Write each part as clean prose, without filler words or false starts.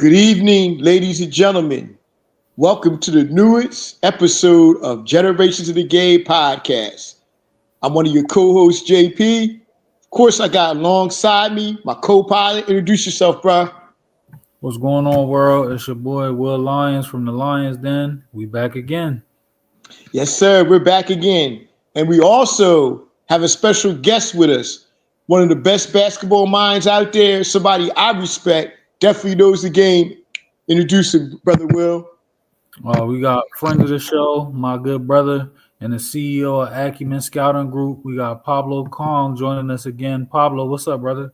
Good evening, ladies and gentlemen. Welcome to the newest episode of Generations of the Game podcast. I'm one of your co-hosts, JP. Of course, I got alongside me my co-pilot. Introduce yourself, bro. What's going on, world? It's your boy Will Lyons from the Lions Den. We back again. Yes, sir. We're back again. And we also have a special guest with us. One of the best basketball minds out there, somebody I respect, definitely knows the game. Introduce him, Brother Will. We got friend of the show, my good brother, and the CEO of Acumen Scouting Group. We got Pablo Cong joining us again. Pablo, what's up, brother?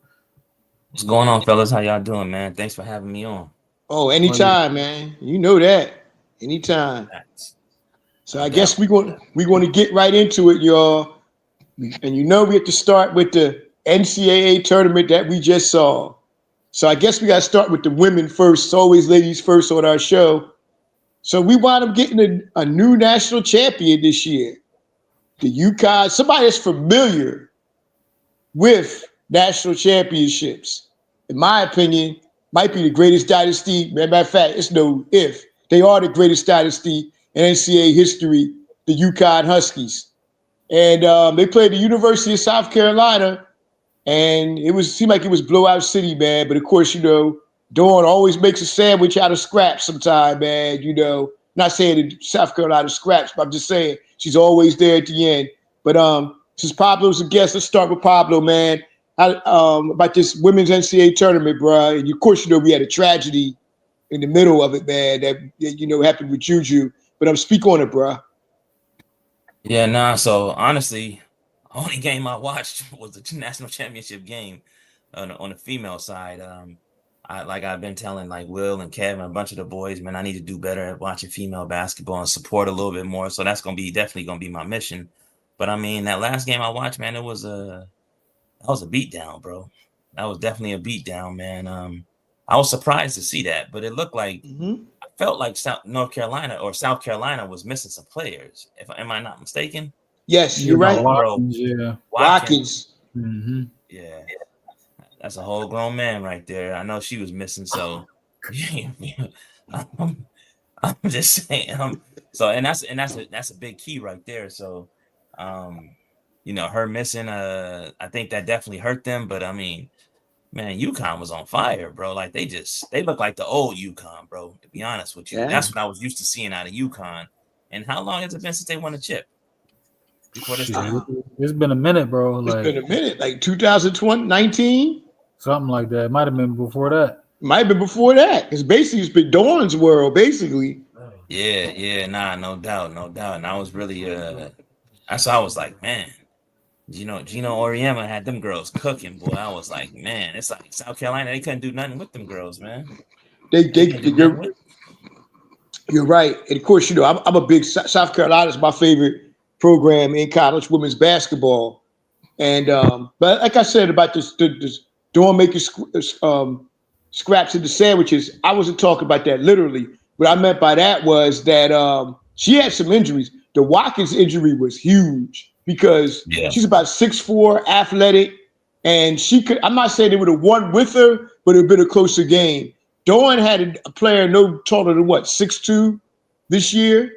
What's going on, fellas? How y'all doing, man? Thanks for having me on. Oh, Oh, yeah. anytime, man. You know that. Anytime. Thanks. So No I guess doubt. we're going to get right into it, y'all. And you know we have to start with the NCAA tournament that we just saw. So I guess we got to start with the women first. It's always ladies first on our show. So we wound up getting a new national champion this year. The UConn, somebody that's familiar with national championships, in my opinion, might be the greatest dynasty. Matter of fact, it's no if. They are the greatest dynasty in NCAA history, the UConn Huskies. And they played the University of South Carolina, and seemed like it was blowout city, man. But of course, Dawn always makes a sandwich out of scraps sometime, man. Not saying that South Carolina scraps, but I'm just saying she's always there at the end. But since Pablo's a guest, let's start with Pablo, man. About this women's NCAA tournament, bro. And of course, we had a tragedy in the middle of it, man. That happened with Juju. But speak on it, bro. Yeah, nah. So honestly, only game I watched was the national championship game on the female side. I've been telling like Will and Kevin, a bunch of the boys, man, I need to do better at watching female basketball and support a little bit more. So that's definitely gonna be my mission. But I mean, that last game I watched, man, that was a beatdown, bro. That was definitely a beatdown, man. I was surprised to see that, but it looked like I felt like South Carolina was missing some players. Am I not mistaken? Yes, Yeah, you're right. Bro, Watkins, yeah. Watkins. Mm-hmm. Yeah, that's a whole grown man right there. I know she was missing, so I'm, I'm just saying. And that's a big key right there. So, her missing, I think that definitely hurt them. But I mean, man, UConn was on fire, bro. Like they look like the old UConn, bro. To be honest with you, Yeah. that's what I was used to seeing out of UConn. And how long has it been since they won a chip? Before this Shit, time, it's been a minute, bro. It's been Like a minute, like 2019. something like that. It might have been before that. Might have been before that. Because basically it's been Dawn's world, basically. yeah, nah, no doubt, no doubt. And I was really, that's why I was like, man, Gino Oriema had them girls cooking, boy. I was like, man, it's like South Carolina, they couldn't do nothing with them girls, man. They, They they, couldn't do nothing you're, with. you're right. And of course, I'm a big South Carolina's my favorite program in college women's basketball. And but like I said about this Dawn making scraps into sandwiches, I wasn't talking about that literally. What I meant by that was that she had some injuries. The Watkins injury was huge because Yeah, she's about 6'4", athletic, and she could. I'm not saying they would have won with her, but it would have been a closer game. Dawn had a player no taller than 6'2" this year,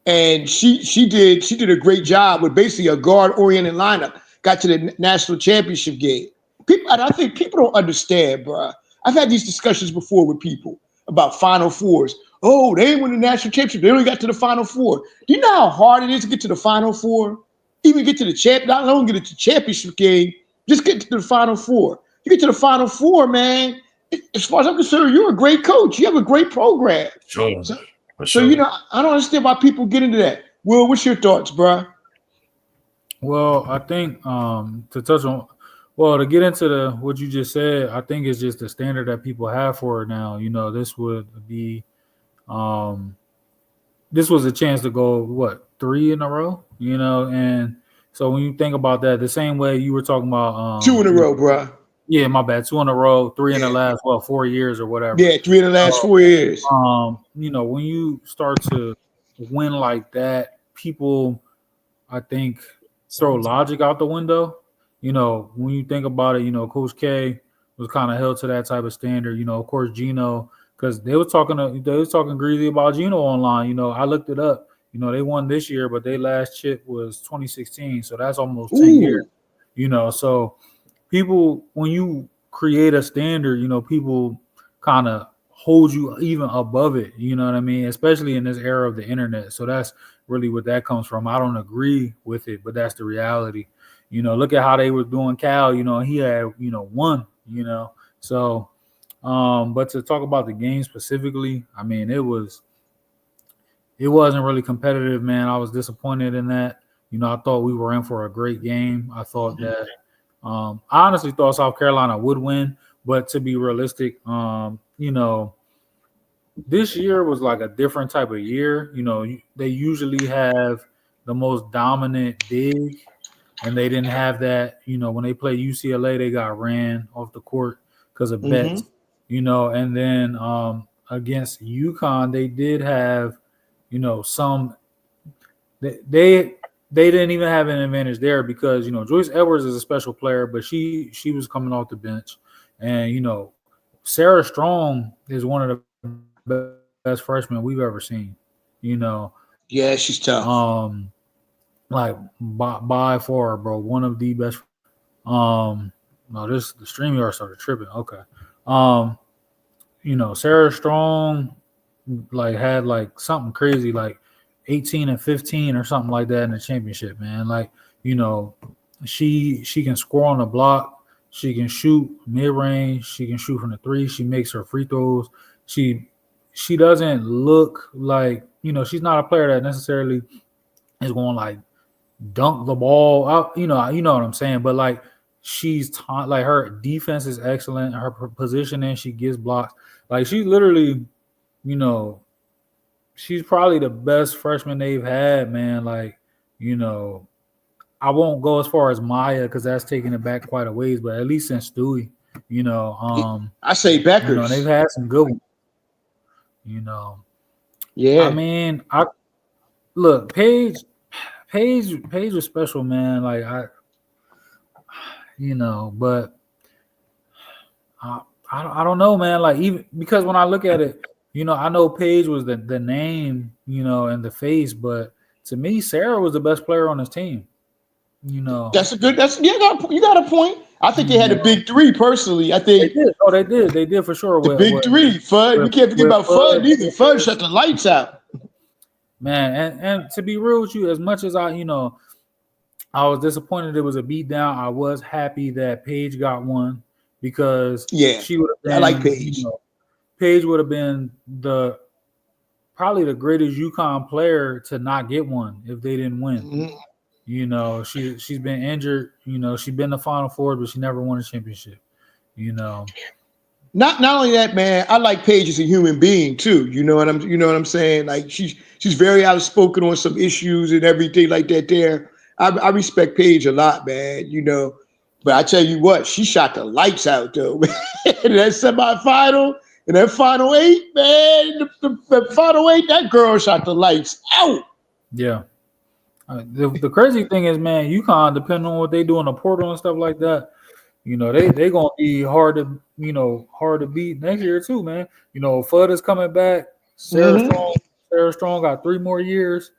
and she did a great job with basically a guard oriented lineup. Got to the national championship game. I think people don't understand, bro. I've had these discussions before with people about Final Fours. Oh, they didn't win the national championship. They only got to the Final Four. Do you know how hard it is to get to the Final Four? Even get to the champ, not only get to the championship game, just get to the Final Four. You get to the Final Four, man. As far as I'm concerned, you're a great coach. You have a great program. sure, So, for so sure. I don't understand why people get into that. Will, what's your thoughts, bro? Well, I think to get into the what you just said, I think it's just the standard that people have for it now. This would be um this was a chance to go three in a row, and so when you think about that, the same way you were talking about, Two in a row, bro. yeah, my bad, two in a row, three in the Yeah, last 4 years or whatever. yeah, three in the last So, 4 years. when you start to win like that, people, I think, throw logic out the window. When you think about it, Coach K was kind of held to that type of standard. Of course, Gino because they was talking greasy about Gino online. You know, I looked it up. You know, they won this year, but their last chip was 2016, so that's almost 10 years. Ooh. You know, so people, when you create a standard, you know, people kind of hold you even above it. You know what I mean? Especially in this era of the internet. So that's really what that comes from. I don't agree with it, but that's the reality. You know, look at how they were doing Cal. You know, he had, you know, one. You know, so. But to talk about the game specifically, I mean, it wasn't really competitive, man. I was disappointed in that. You know, I thought we were in for a great game. I thought that I honestly thought South Carolina would win, but to be realistic, you know, this year was like a different type of year. You know, they usually have the most dominant big, and they didn't have that. You know, when they played UCLA, they got ran off the court because of Mm-hmm. bets. You know, and then against UConn, they did have, you know, some they didn't even have an advantage there because, you know, Joyce Edwards is a special player, but she was coming off the bench, and you know, Sarah Strong is one of the best freshmen we've ever seen. You know, Yeah, she's tough. like by far, bro, one of the best. No, this the StreamYard started tripping. Okay, um, you know, Sarah Strong like had like something crazy like 18 and 15 or something like that in the championship, man. Like, you know, she can score on the block, she can shoot mid range, she can shoot from the three, she makes her free throws. She she doesn't look like, you know, she's not a player that necessarily is going like dunk the ball out, you know what I'm saying, but like like her defense is excellent, her positioning, she gets blocks. Like she literally, you know, she's probably the best freshman they've had, man. Like, you know, I won't go as far as Maya because that's taking it back quite a ways, but at least since Stewie, you know, I say and they've Beckers. had some good ones, you know. I Yeah. mean, I look, Paige was special, man. Like you know, but I, I don't know, man. Like even because when I look at it, you know, I know Paige was the name, you know, and the face, but to me, Sarah was the best player on this team. You know, That's a good. That's you got a point. I think they you had a know, big three personally. I they think did. Oh, they did for sure. the big three. Fudd. We can't forget With about Fudd Bud, either. Fudd shut the lights out. man, and to be real with you, as much as I, you know, I was disappointed it was a beatdown. I was happy that Paige got one because Yeah, she would have I like been, you Paige. know, Paige would have been probably the greatest UConn player to not get one if they didn't win. Mhm. You know, she's been injured. You know, she's been the Final Four, but she never won a championship. You know, Not only that, man. I like Paige as a human being too. You know what I'm saying. Like she's very outspoken on some issues and everything like that. There, I respect Paige a lot, man. You know, but I tell you what, she shot the lights out though. In that semifinal, in that final eight, man, the final eight, that girl shot the lights out. yeah. The crazy thing is, man, UConn, depending on what they do in the portal and stuff like that, you know, they gonna be hard to beat next year too, man. You know, Fudd is coming back. Mm-hmm. Sarah Strong got 3 more years.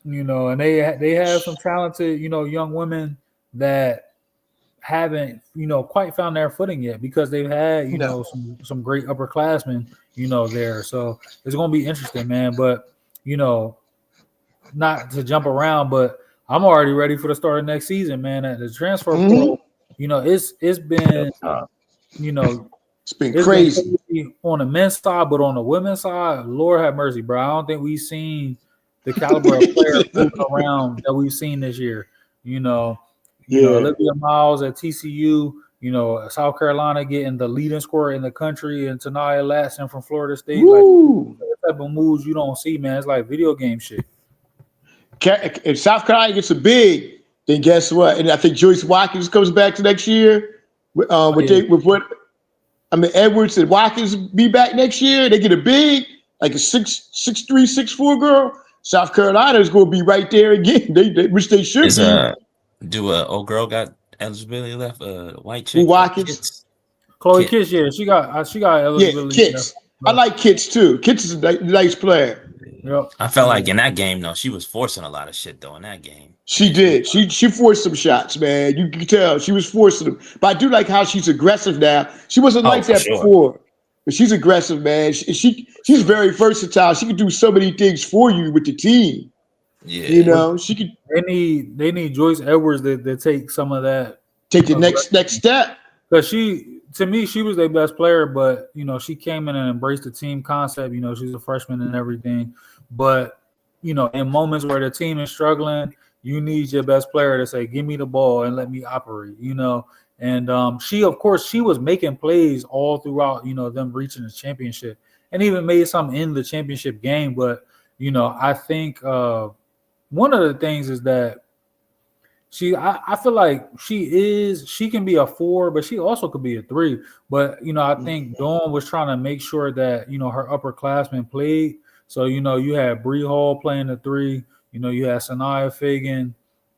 You know, and they have some talented, you know, young women that haven't, you know, quite found their footing yet because they've had, you No. know, some great upperclassmen, you know, there. So it's gonna be interesting, man. But you know, not to jump around, but I'm already ready for the start of next season, man. At the transfer Mm-hmm. portal, you know, it's been, you know, It's been it's been crazy. crazy on the men's side, but on the women's side, Lord have mercy, bro. I don't think we've seen the caliber of player moving around that we've seen this year. You know, Yeah. Olivia Miles at TCU. You know, South Carolina getting the leading scorer in the country, and Tanaya Latson from Florida State. Like Woo. the type of moves you don't see, man. It's like video game shit. If South Carolina gets a big, then guess what? And I think Joyce Watkins comes back to next year. Oh yeah, With what I mean, Edwards and Watkins be back next year. They get a big, like a 6'3", 6'4" girl. South Carolina is going to be right there again. Which they should Is be. do old girl got eligibility left? White Who chick, Watkins? Kits. Chloe Kit. Kiss. Yeah, she got Yeah, eligibility. Yeah. Kits. I like Kitts too. Kitts is a nice player. Yep. I felt like in that game though, she was forcing a lot of shit though in that game. She did. She forced some shots, man. You can tell she was forcing them. But I do like how she's aggressive now. She wasn't Oh, like for that sure. before, but she's aggressive, man. She's very versatile. She can do so many things for you with the team. Yeah. You know, she could They need Joyce Edwards to take some of that take the next step. because to me she was their best player, but you know she came in and embraced the team concept. You know she's a freshman and everything, but you know in moments where the team is struggling, you need your best player to say, "Give me the ball and let me operate." You know, and she of course she was making plays all throughout. You know them reaching the championship and even made some in the championship game, but you know I think one of the things is that I feel like she can be a 4, but she also could be a 3. But you know, I think Dawn was trying to make sure that you know her upperclassmen played. So you know, you had Bree Hall playing the 3. You know, you had Sanaya Fagan,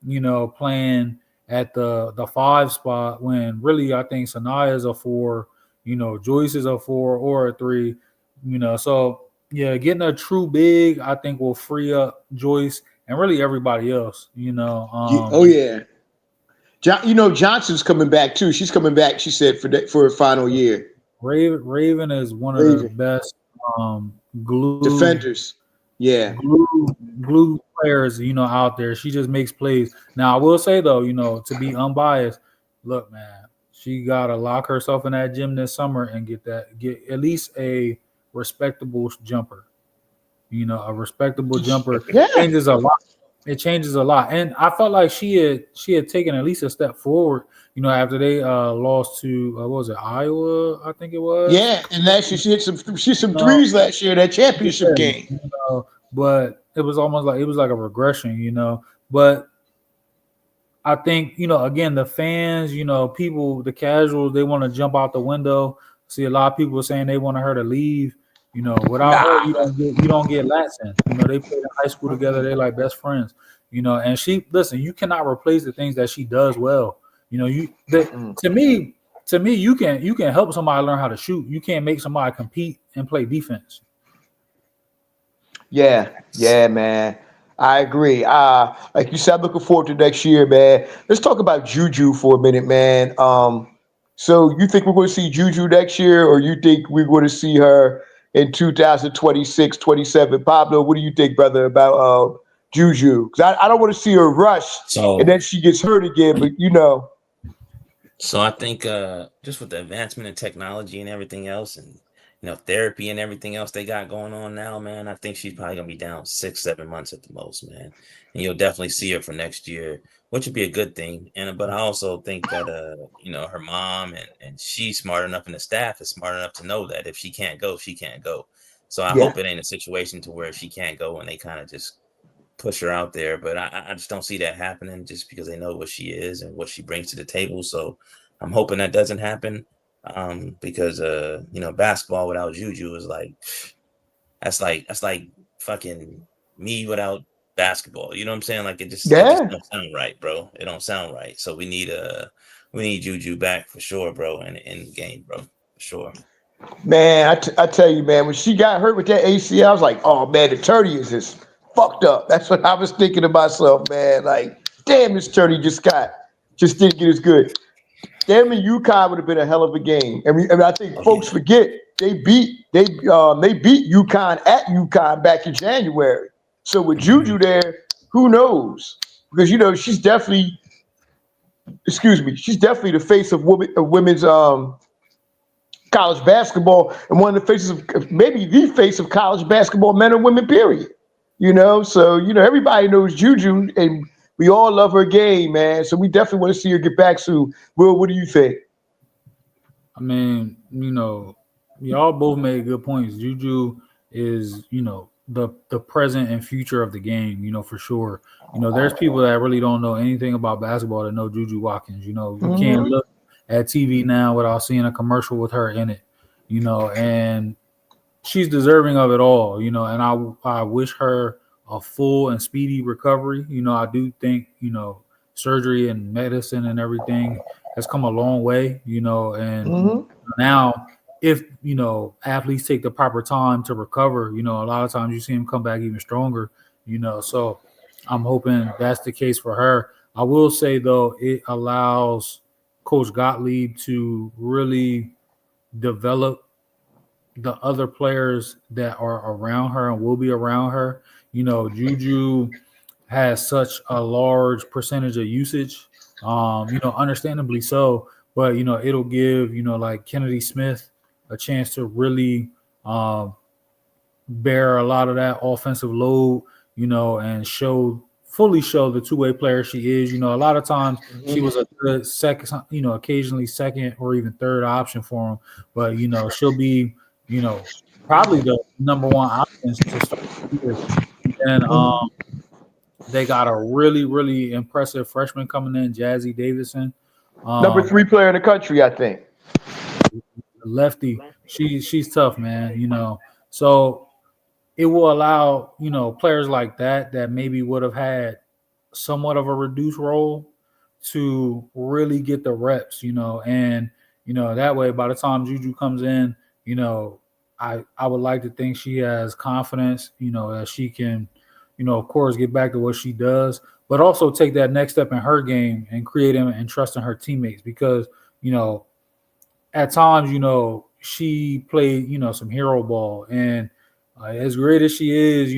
you know, playing at the 5 spot. When really, I think Sanaya is a 4. You know, Joyce is a 4 or a 3. You know, so yeah, getting a true big, I think, will free up Joyce and really everybody else, you know. Oh yeah. You know Johnson's coming back too. She's coming back. She said for her final year. Raven is one of the Raven best glue defenders. Yeah. glue glue players, you know, out there. She just makes plays. Now I will say though, you know, to be unbiased, look, man, she gotta lock herself in that gym this summer and get at least a respectable jumper. You know, a respectable jumper Yeah. changes a lot. It changes a lot, and I felt like she had taken at least a step forward. You know, after they lost to what was it, Iowa? I think it was. Yeah. And last year she hit some No, threes last year in that yeah, championship game. you know, but it was almost like it was like a regression. You know, but I think, you know, again, the fans, you know, people, the casuals, they want to jump out the window. See a lot of people saying they want her to leave. You know, without her, Nah. you don't get Latson. You know, they played in high school together. They like best friends. You know, and she listen. You cannot replace the things that she does well. You know, to me, you can help somebody learn how to shoot. You can't make somebody compete and play defense. Yeah, yeah, man. I agree. Like you said, I'm looking forward to next year, man. Let's talk about Juju for a minute, man. So you think we're going to see Juju next year, or you think we're going to see her in 2026, 27? Pablo, what do you think, brother, about Juju? Because I don't want to see her rush and So then she gets hurt again. But you know, So I think just with the advancement in technology and everything else, and therapy and everything else they got going on now, man, I think she's probably gonna be down 6, 7 months at the most, man. And you'll definitely see her for next year, which would be a good thing. And but I also think that her mom and she's smart enough, and the staff is smart enough to know that if she can't go, she can't go. So I yeah, hope it ain't a situation to where she can't go and they kind of just push her out there, but I just don't see that happening just because they know what she is and what she brings to the table. So I'm hoping that doesn't happen. Because basketball without Juju is like that's like fucking me without basketball. You know what I'm saying? Like it just yeah. don't sound right, bro. It don't sound right. So we need Juju back for sure, bro, in the game, bro. For sure. Man, I tell you, man, when she got hurt with that ACL, I was like, oh man, the Turdy is just fucked up. That's what I was thinking to myself, man. Like, damn, this Turdy just didn't get as good. Damn, and UConn would have been a hell of a game. And I think Oh folks yeah. forget they beat UConn at UConn back in January. So with Hmm. Juju there, who knows? Because she's definitely the face of women's college basketball and one of the faces of maybe the face of college basketball, men and women, period. So everybody knows Juju, and we all love her game, man. So we definitely want to see her get back soon. Will, what do you think? I mean, you know, y'all both made good points. Juju is, you know, the present and future of the game, you know, for sure. You know, there's people that really don't know anything about basketball that know Juju Watkins. You know, you can't Mm-hmm. look at TV now without seeing a commercial with her in it, you know, and she's deserving of it all, you know, and I wish her a full and speedy recovery. You know, I do think, you know, surgery and medicine and everything has come a long way, you know, and Mm-hmm. now if athletes take the proper time to recover, a lot of times you see them come back even stronger. So I'm hoping that's the case for her. I will say though, it allows Coach Gottlieb to really develop the other players that are around her and will be around her. Juju has such a large percentage of usage, understandably so. But it'll give like Kennedy Smith a chance to really um, bear a lot of that offensive load, and fully show the two-way player she is. A lot of times she was a good second, occasionally second or even third option for him, but she'll be, probably the number one option to start the year. And they got a really, really impressive freshman coming in, Jazzy Davidson. Number Um, 3 player in the country, I think. lefty. She's tough, man. So it will allow players like that maybe would have had somewhat of a reduced role to really get the reps, and that way by the time Juju comes in, I would like to think she has confidence, that she can, of course, get back to what she does, but also take that next step in her game and create and trust in her teammates because at times, she played, some hero ball. And as great as she is,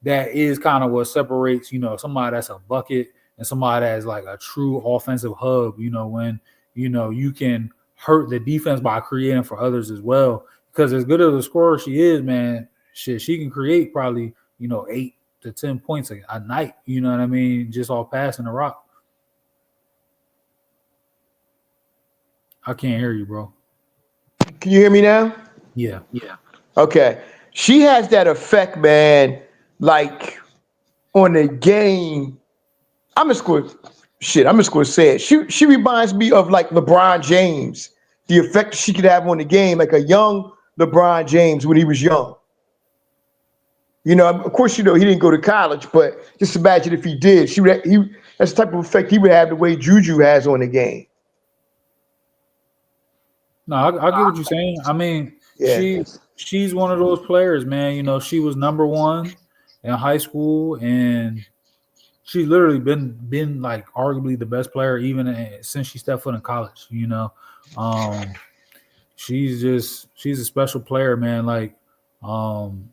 that is kind of what separates, somebody that's a bucket and somebody that's like a true offensive hub, when, you can hurt the defense by creating for others as well. Because as good as a scorer she is, man, shit, she can create probably, 8 to 10 points a night, you know what I mean? Just off passing the rock. I can't hear you, bro. Can you hear me now? Yeah. Okay. She has that effect, man, like on the game. I'm just going I'm just gonna say it. She reminds me of like LeBron James. The effect she could have on the game, like a young LeBron James when he was young. Of course, he didn't go to college, but just imagine if he did. He that's the type of effect he would have the way Juju has on the game. No, I get what you're saying. I mean, Yeah. she's one of those players, man. She was number one in high school, and she's literally been like arguably the best player even since she stepped foot in college. Um, she's a special player, man. Like, um,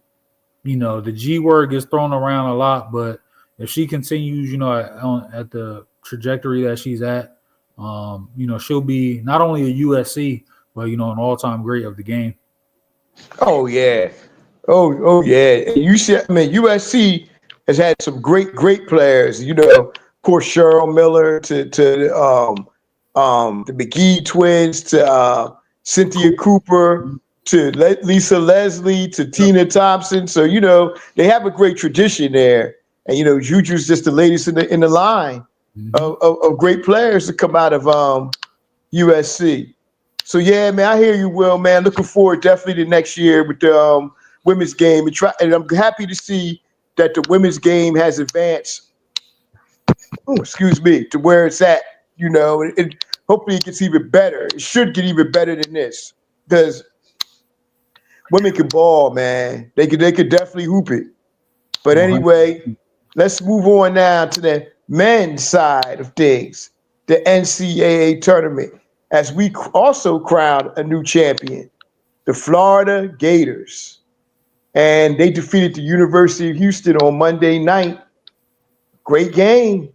the G word gets thrown around a lot, but if she continues, at the trajectory that she's at, she'll be not only a USC, but an all-time great of the game. Oh yeah. Oh yeah. And you see, I mean, USC has had some great players. Of course, Cheryl Miller to the McGee twins to Cynthia Cool. Cooper to Lisa Leslie to Yep. Tina Thompson. So they have a great tradition there. And Juju's just the latest in the line Mm-hmm. of great players to come out of USC. So yeah, man, I hear you, Will. Man, looking forward definitely to next year with the women's game, and I'm happy to see that the women's game has advanced. Oh, excuse me, to where it's at. And hopefully it gets even better. It should get even better than this because women can ball, man. They could definitely hoop it. But 100. anyway, let's move on now to the men's side of things, the NCAA tournament, as we also crowned a new champion, the Florida Gators. And they defeated the University of Houston on Monday night. Great game.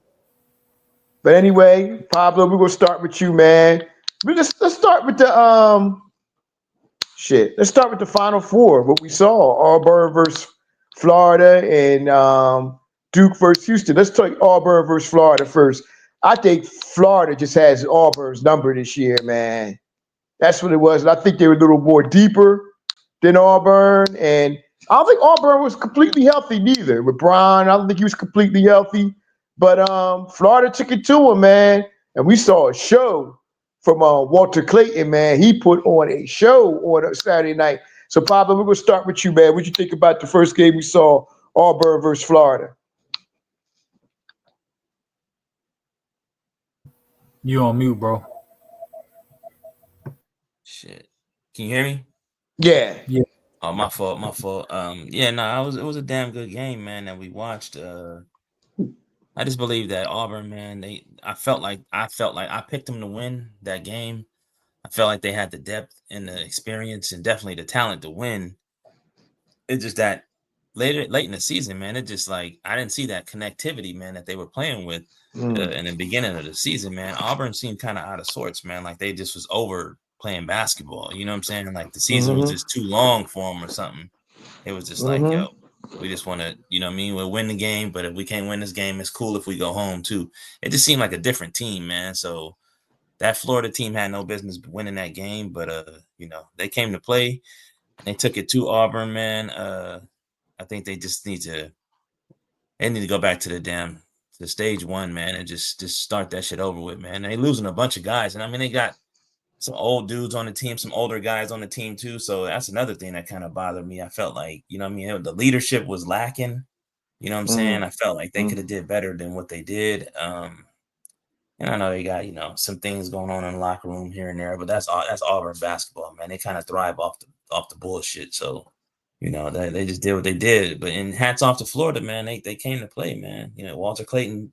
But anyway, Pablo, we're gonna start with you, man. Let's start with the Let's start with the Final Four. What we saw: Auburn versus Florida and Duke versus Houston. Let's talk Auburn versus Florida first. I think Florida just has Auburn's number this year, man. That's what it was. And I think they were a little more deeper than Auburn. And I don't think Auburn was completely healthy neither. With Brown, I don't think he was completely healthy. But Florida took it to him, man. And we saw a show from Walter Clayton, man. He put on a show on a Saturday night. So, Pablo, we're going to start with you, man. What you think about the first game we saw, Auburn versus Florida? You on mute, bro. Shit. Can you hear me? Yeah. Yeah. Oh, my fault, my fault. Yeah, no, it was a damn good game, man, that we watched. I just believe that Auburn, man, I felt like I picked them to win that game. I felt like they had the depth and the experience and definitely the talent to win. It's just that late in the season, man, it just like I didn't see that connectivity, man, that they were playing with in the beginning of the season, man. Auburn seemed kind of out of sorts, man. Like they just was over playing basketball. You know what I'm saying? Like the season was Mm-hmm. just too long for them or something. It was just like, yo, Mm-hmm. we just want to, you know what I mean? We'll win the game, but if we can't win this game, it's cool if we go home too. It just seemed like a different team, man. So that Florida team had no business winning that game, but they came to play and they took it to Auburn, man. I think they need to go back to the stage one, man, and just start that shit over with, man. They losing a bunch of guys, and I mean they got some old dudes on the team, some older guys on the team too. So that's another thing that kind of bothered me. I felt like, you know what I mean, the leadership was lacking. You know what I'm saying? I felt like they could have did better than what they did. And I know they got, some things going on in the locker room here and there, but that's Auburn basketball, man. They kind of thrive off the bullshit. So, they just did what they did. But in hats off to Florida, man, they came to play, man. Walter Clayton,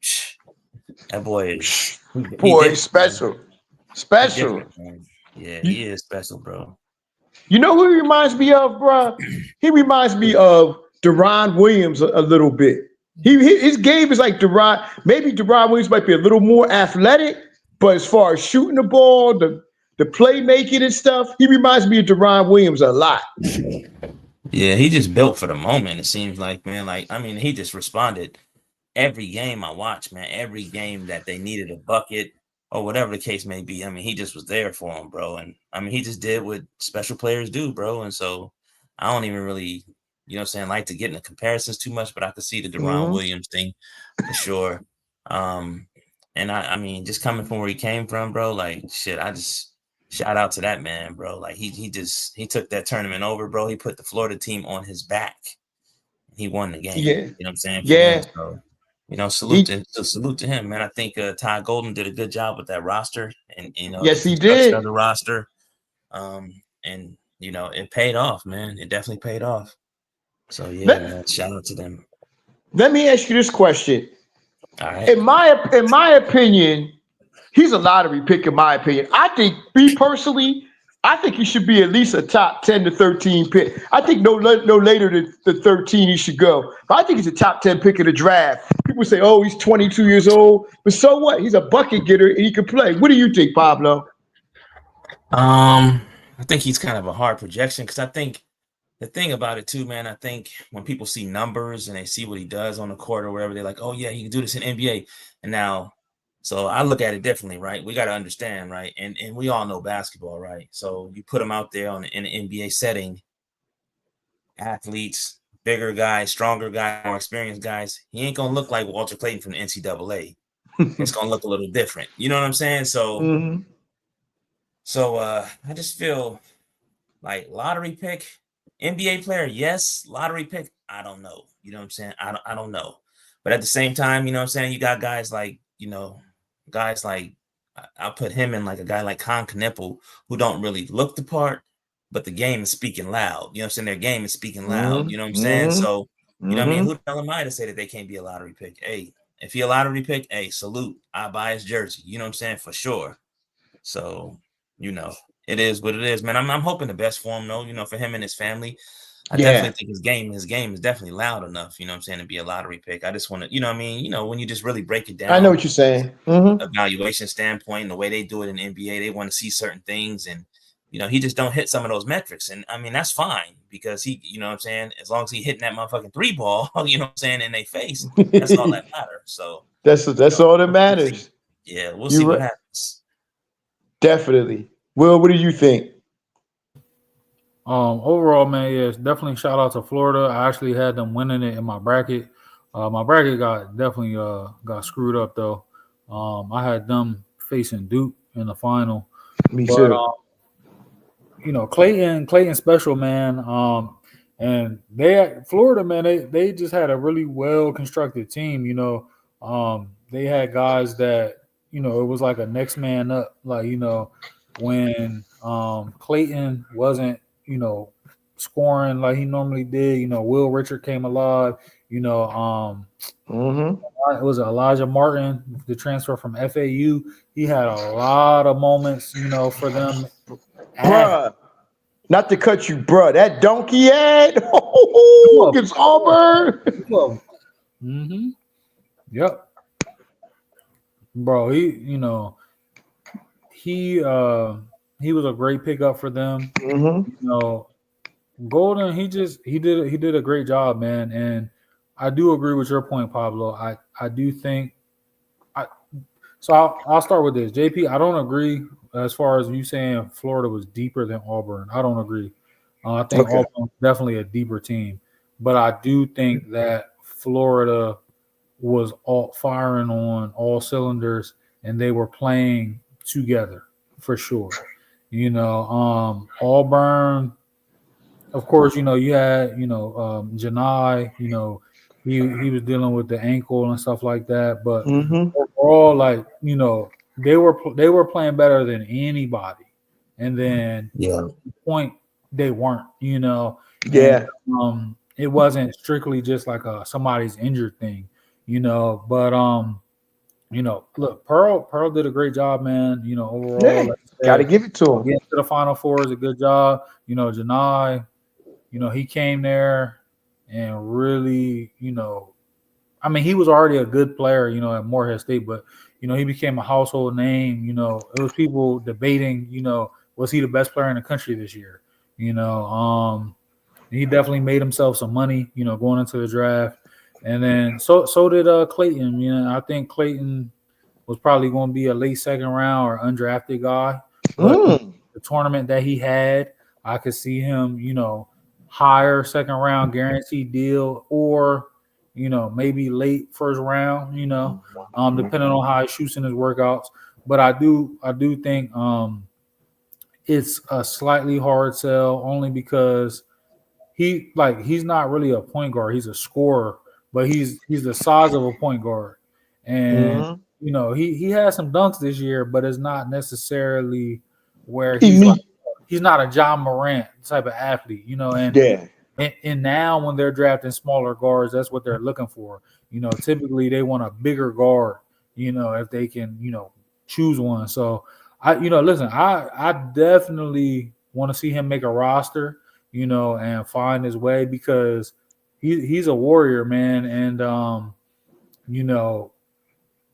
that boy is he Boy, different, man. special. He Special. different, man. Yeah, You, he is special, bro. you know who he reminds me of, bruh? He reminds me of Deron Williams a little bit. His game is like Deron. Maybe Deron Williams might be a little more athletic, but as far as shooting the ball, the playmaking and stuff, he reminds me of Deron Williams a lot. Yeah, he just built for the moment. It seems like, man. Like, I mean, he just responded every game I watched, man. Every game that they needed a bucket or whatever the case may be. I mean, he just was there for him, bro. And I mean, he just did what special players do, bro. And so I don't even really, like to get into comparisons too much, but I could see the Deron Mm-hmm. Williams thing for sure. Um, and I mean, just coming from where he came from, bro, like shit, I just shout out to that man, bro. Like he took that tournament over, bro. He put the Florida team on his back. He won the game. Yeah, You know what I'm saying for them. yeah. So He salute to him, man. I think Ty Golden did a good job with that roster and the yes, he construction of did. the roster. And it paid off, man. It definitely paid off. So yeah, Let, man. Shout out to them. let me ask you this question. All right. In my opinion, he's a lottery pick. In my opinion, I think me personally, I think he should be at least a top 10 to 13 pick. I think no later than the 13 he should go. But I think he's a top 10 pick of the draft. People say, oh, he's 22 years old, but so what? He's a bucket getter and he can play. What do you think, Pablo? I think he's kind of a hard projection because I think the thing about it too, man, I think when people see numbers and they see what he does on the court or wherever, they're like, oh yeah, he can do this in NBA. And now, so I look at it differently, right? We got to understand, right? And we all know basketball, right? So you put him out there in an NBA setting, athletes, bigger guys, stronger guys, more experienced guys. He ain't gonna look like Walter Clayton from the NCAA. It's gonna look a little different. You know what I'm saying? So, Mm-hmm. I just feel like lottery pick, NBA player, yes. Lottery pick, I don't know. You know what I'm saying? I don't know. But at the same time, you know what I'm saying? You got guys like, guys like I'll put him in like a guy like Con who don't really look the part, but the game is speaking loud. You know what I'm saying? Their game is speaking loud. You know what I'm saying? Mm-hmm. So, you know what I mean? Mm-hmm. Who the hell am I to say that they can't be a lottery pick? Hey, if he a lottery pick, hey, salute. I buy his jersey. You know what I'm saying? For sure. So, you know, it is what it is, man. I'm hoping the best for him, though. For him and his family. I Yeah, definitely think his game is definitely loud enough. You know what I'm saying, to be a lottery pick. I just want to, you know what I mean. When you just really break it I know down, what you're saying. Mm-hmm. evaluation standpoint, and the way they do it in the NBA, they want to see certain things, and he just don't hit some of those metrics, and I mean that's fine because he, you know what I'm saying, as long as he hitting that motherfucking three ball, you know what I'm saying, in their face, that's all that matters. So, That's all that we'll see. matters. Yeah, we'll see You're what right. happens. Definitely. Will, what do you think? Overall, man, yes, definitely shout out to Florida. I actually had them winning it in my bracket. My bracket got definitely got screwed up though. I had them facing Duke in the final, Me but too. Clayton special man. And Florida man, they just had a really well constructed team. They had guys that it was like a next man up. Like when Clayton wasn't, scoring like he normally did. Will Richard came alive. Mm-hmm. It was Elijah Martin, the transfer from FAU. He had a lot of moments, for them at Bruh. Not to cut you, bruh. That donkey ad two against Auburn. of them. Yep, bro. He he was a great pickup for them. Mm-hmm. You know, Golden, he did a great job, man. And I do agree with your point, Pablo. I do think I so I'll start with this. JP, I don't agree as far as you saying Florida was deeper than Auburn. I don't agree. I think Okay. Auburn's definitely a deeper team, but I do think that Florida was all firing on all cylinders and they were playing together for sure. Auburn, of course, you had, Janai, he was dealing with the ankle and stuff like that. But Mm-hmm. overall, like, they were playing better than anybody. And then Yeah. the point they weren't, and Yeah. it wasn't strictly just like somebody's injured thing, but look, Pearl did a great job, man. Overall, Yeah. like I Got to said, give it to him. getting to the Final Four is a good job. Janai, he came there and really, I mean, he was already a good player, at Morehead State, but he became a household name. It was people debating, was he the best player in the country this year? He definitely made himself some money, going into the draft. And then so did Clayton. I think Clayton was probably going to be a late second round or undrafted guy, but Mm. the tournament that he had, I could see him, higher second round guaranteed deal, or maybe late first round, depending on how he shoots in his workouts. But I do think it's a slightly hard sell only because he's not really a point guard. He's a scorer, but he's the size of a point guard, and Mm-hmm. he has some dunks this year, but it's not necessarily where He meet. he's not a Ja Morant type of athlete, and Yeah. and now when they're drafting smaller guards, that's what they're looking for. Typically they want a bigger guard, if they can, choose one. So listen, I definitely want to see him make a roster, and find his way because he's a warrior, man. And you know,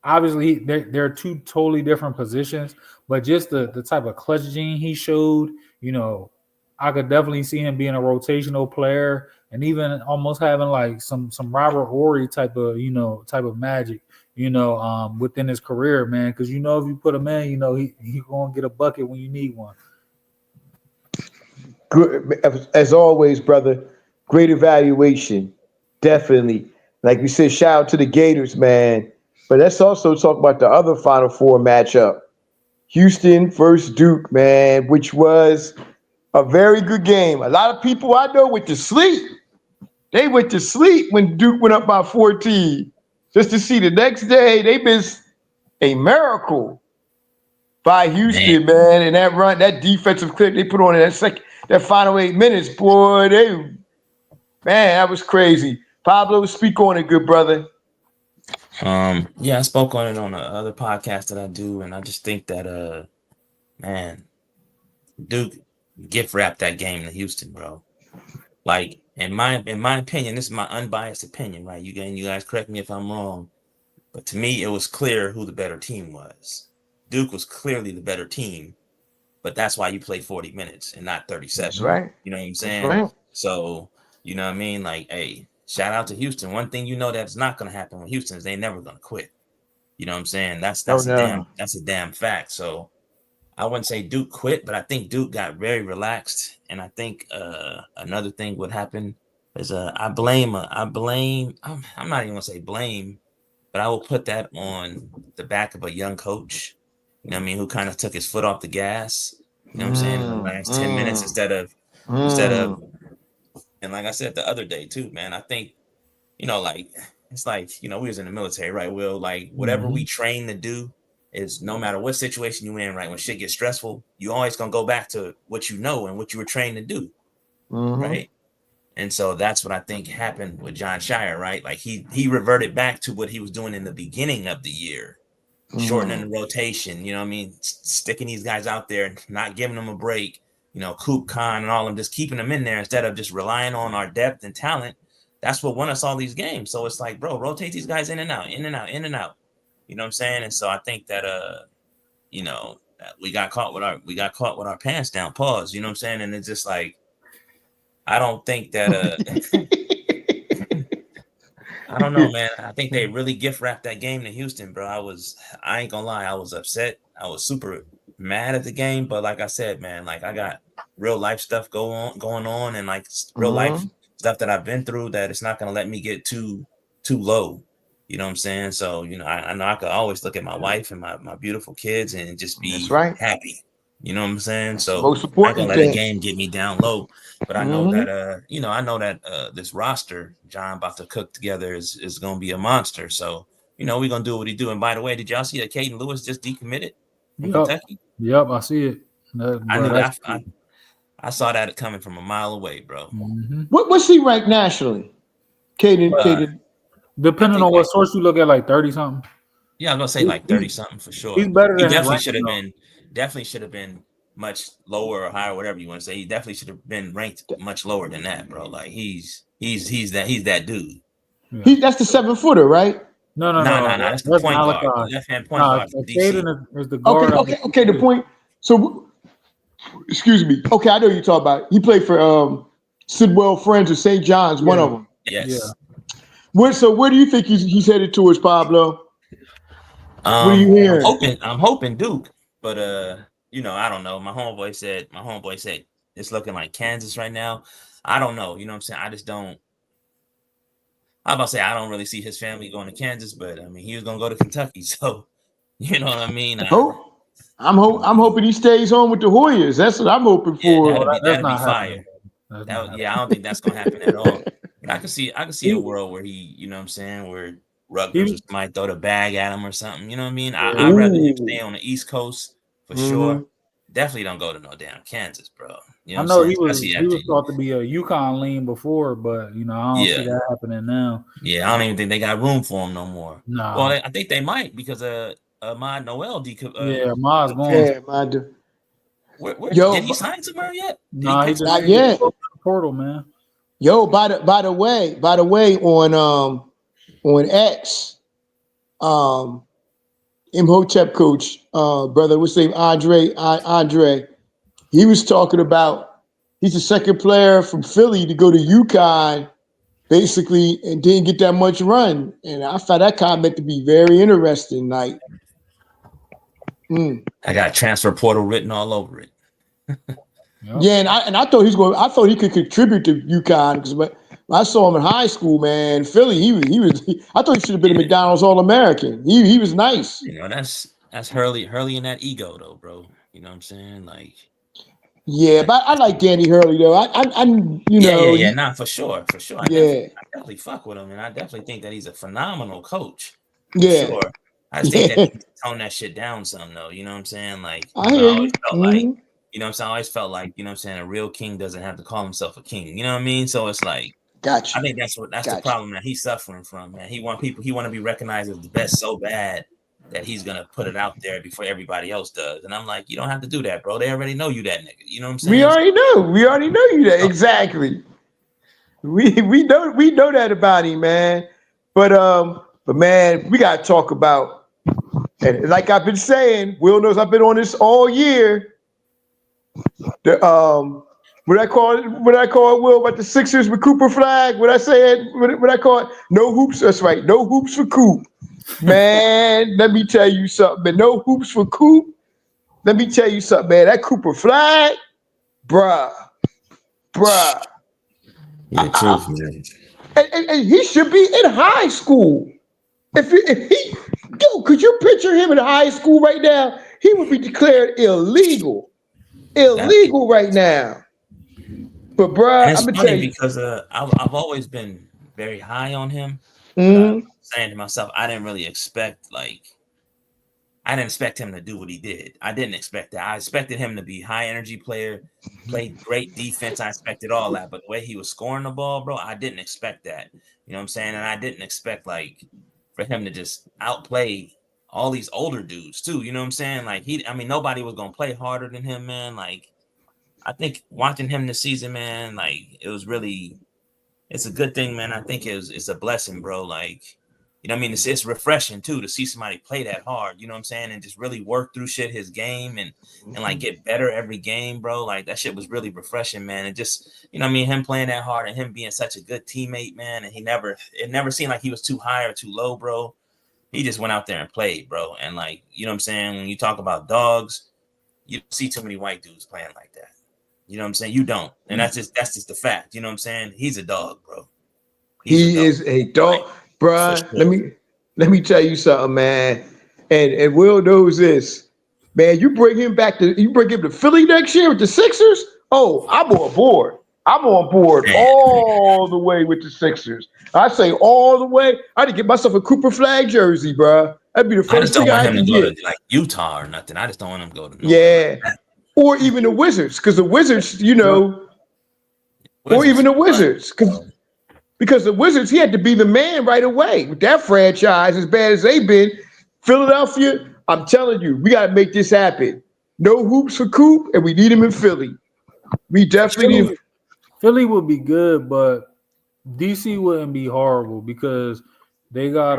obviously they're two totally different positions, but just the type of clutch gene he showed, you know, I could definitely see him being a rotational player and even almost having like some Robert Horry type of magic, within his career, man. Because if you put him in, he gonna get a bucket when you need one. Good as always, brother. Great evaluation. Definitely. Like we said, shout out to the Gators, man. But let's also talk about the other Final Four matchup. Houston versus Duke, man, which was a very good game. A lot of people I know went to sleep. They went to sleep when Duke went up by 14. Just to see the next day, they missed a miracle by Man. Houston, man. And that run, that defensive clip they put on in that final 8 minutes, boy, that was crazy. Pablo, speak on it, good brother. Yeah, I spoke on it on the other podcast that I do, and I just think that man, Duke gift wrapped that game to Houston, bro. Like in my opinion, this is my unbiased opinion, right? You guys correct me if I'm wrong, but to me, it was clear who the better team was. Duke was clearly the better team, but that's why you play 40 minutes and not That's 37. right. You know what I'm That's saying? right. So, you know what I mean? Like, hey, shout out to Houston. One thing that's not gonna happen with Houston is they never gonna quit. You know what I'm saying? That's Oh that's a damn no. that's a damn fact. So I wouldn't say Duke quit, but I think Duke got very relaxed. And I think another thing would happen is I'm not even gonna say blame, but I will put that on the back of a young coach, you know what I mean, who kind of took his foot off the gas, you know what I'm saying, in the Mm, last 10 minutes mm, instead of mm, and like I said the other day too, man, I think, like it's like, we was in the military, right? Will, like whatever we Mm-hmm. train to do, is no matter what situation you in, right? When shit gets stressful, you always gonna go back to what you know and what you were trained to do, right? And so that's what I think happened with John Shire, right? Like he reverted back to what he was doing in the beginning of the year, shortening the rotation, you know what I mean? Sticking these guys out there, not giving them a break, Coop Khan and all of them, just keeping them in there instead of just relying on our depth and talent. That's what won us all these games. So it's like, bro, rotate these guys in and out, in and out, in and out. You know what I'm saying? And so I think that we got caught with our pants down, pause, you know what I'm saying? And it's just like, I don't think that I don't know, man. I think they really gift wrapped that game to Houston, bro. I ain't gonna lie, I was upset. I was super mad at the game, but like I said, man, like I got real life stuff going on, and like real life stuff that I've been through that it's not gonna let me get too low. You know what I'm saying? So, I know I could always look at my wife and my beautiful kids and just be happy. You know what I'm saying? So Most I ain't important gonna let a thing. game get me down low. But I know that this roster John about to cook together is gonna be a monster. So, we're gonna do what he do. And by the way, did y'all see that Caden Lewis just decommitted from Kentucky? Yep, I see it. I knew that. I saw that coming from a mile away, bro. What's he ranked nationally? Caden. Depending on what source you look at, like 30 something. Yeah, I'm gonna say like 30 something for sure. He's better He than definitely should have been much lower or higher, whatever you want to say. He definitely should have been ranked much lower than that, bro. Like he's that dude. Yeah. That's the 7-footer, right? No. That's the point guard, the left-hand point guard from DC. Is the guard. Okay. The point. So, excuse me. Okay, I know you're talking about. He played for Sidwell Friends of St. John's, one of them. Yes. Yeah. Where do you think he's headed towards, Pablo? What are you hearing? I'm hoping Duke, but I don't know. My homeboy said it's looking like Kansas right now. I don't know. You know what I'm saying? I just don't. I'm about to say I don't really see his family going to Kansas, but I mean he was gonna go to Kentucky, so you know what I mean. I'm hoping he stays home with the Hoyas. That's what I'm hoping for. That'd be fire. I don't think that's gonna happen at all. But I can see a world where he, you know what I'm saying, where Rutgers might throw the bag at him or something. You know what I mean? I'd rather him stay on the East Coast for sure. Definitely don't go to no damn Kansas, bro. You know I know what I'm he saying? was thought to be a UConn lean before, but I don't see that happening now. Yeah, I don't even think they got room for him no more. No. Well, I think they might because Ahmad Noel Ahmad's going. Yeah, Ahmad. Did he sign somewhere yet? No, he just not yet. Portal, man. Yo, by the way, on X, Imhotep coach, brother, what's his name? Andre. He was talking about he's the second player from Philly to go to UConn, basically, and didn't get that much run. And I found that comment to be very interesting. Like, I got transfer portal written all over it. Yeah, and I thought I thought he could contribute to UConn because I saw him in high school, man. Philly, I thought he should have been a McDonald's All-American. He was nice. That's Hurley in that ego though, bro. You know what I'm saying? Like, yeah, but I like Danny Hurley though. Nah, for sure. I definitely fuck with him, and I definitely think that he's a phenomenal coach. For sure. I just think that he needs to tone that shit down some though. You know what I'm saying? Like, I always felt like. You know what I'm saying? I always felt like, you know what I'm saying, a real king doesn't have to call himself a king. You know what I mean? So it's like, gotcha. I think that's the problem that he's suffering from, man. He want to be recognized as the best so bad that he's gonna put it out there before everybody else does. And I'm like, you don't have to do that, bro. They already know you that nigga. You know what I'm saying? We already know you that. Exactly. We know that about him, man. But man, we gotta talk about, and like I've been saying, Will knows I've been on this all year. The what I call it, Will, about the Sixers with Cooper Flag. What I say what I call it? No hoops. That's right. No hoops for Coop. Man, let me tell you something. Man. No hoops for Coop. Let me tell you something, man. That Cooper Flag, bruh. Yeah, truth, man. And he should be in high school. If he, could you picture him in high school right now? He would be declared illegal right now. But bruh, and it's I'm gonna funny tell you because I've always been very high on him. But I'm saying to myself, I didn't really expect like I didn't expect him to do what he did. I didn't expect that. I expected him to be high energy player, played great defense. I expected all that, but the way he was scoring the ball, bro, I didn't expect that. You know what I'm saying? And I didn't expect like for him to just outplay all these older dudes too. You know what I'm saying? Like I mean, nobody was gonna play harder than him, man. Like I think watching him this season, man, like it was really it's a good thing, man. I think it's a blessing, bro. Like, you know what I mean? It's refreshing too to see somebody play that hard, you know what I'm saying? And just really work through shit his game and like get better every game, bro. Like that shit was really refreshing, man. And just, you know what I mean, him playing that hard and him being such a good teammate, man. And it never seemed like he was too high or too low, bro. He just went out there and played, bro. And like, you know what I'm saying? When you talk about dogs, you don't see too many white dudes playing like that. You know what I'm saying? You don't. And that's just the fact. You know what I'm saying? He's a dog, bro. He's a He dog. is a Like dog, for bruh. sure. Let me tell you something, man. And Will knows this, man. You bring him to Philly next year with the Sixers. Oh, I'm on board. I'm on board Man, all the way with the Sixers. I say all the way. I need to get myself a Cooper Flag jersey, bruh. That'd be the I just first don't thing I want had him to to go to get. like Utah or nothing. I just don't want him to go to nowhere like Yeah, that. or even the Wizards, because the Wizards, But or Wizards even is the fun, Wizards, bro. because the Wizards, he had to be the man right away with that franchise as bad as they've been. Philadelphia, I'm telling you, we got to make this happen. No hoops for Coop, and we need him in Philly. We For definitely need sure. him. Philly would be good, but DC wouldn't be horrible because they got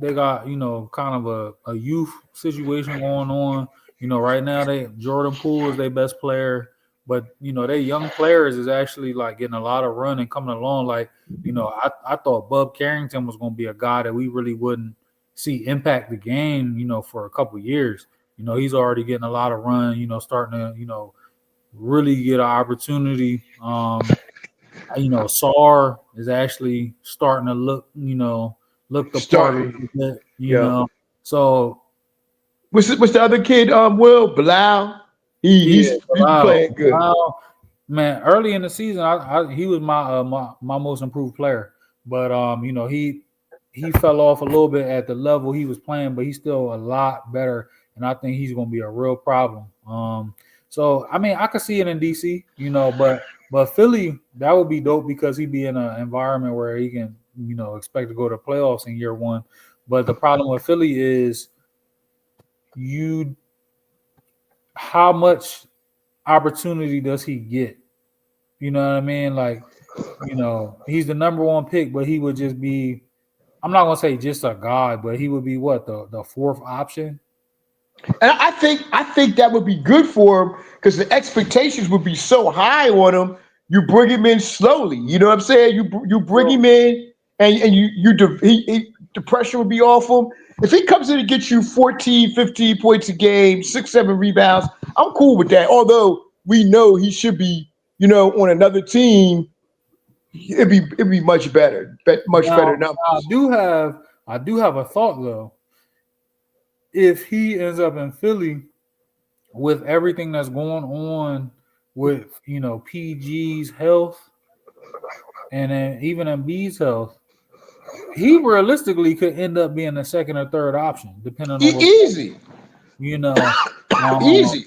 kind of a youth situation going on. Right now Jordan Poole is their best player, but their young players is actually like getting a lot of run and coming along. Like I thought Bub Carrington was going to be a guy that we really wouldn't see impact the game. For a couple years. He's already getting a lot of run. Starting to really get an opportunity. Sar is actually starting to look the part a Starting. little bit. Yeah. So What's the other kid? Will Bilal. yeah, He's playing good. Bilal, man, early in the season, he was my most improved player, but he fell off a little bit at the level he was playing, but he's still a lot better, and I think he's going to be a real problem. So I mean, I could see it in DC, but Philly, that would be dope because he'd be in an environment where he can expect to go to playoffs in year one. But the problem with Philly is you how much opportunity does he get? You know what I mean? Like, he's the number one pick, but he would just be, I'm not gonna say just a guy, but he would be what, the fourth option? And I think that would be good for him because the expectations would be so high on him. You bring him in slowly. You know what I'm saying? You bring So him in and the pressure would be off him. If he comes in and gets you 14, 15 points a game, 6, 7 rebounds, I'm cool with that. Although we know he should be, on another team, it'd be much better now I numbers. do have I do have a thought though. If he ends up in Philly with everything that's going on with PG's health and then even Embiid's health, he realistically could end up being the second or third option, depending on what Easy, you know. Um, easy.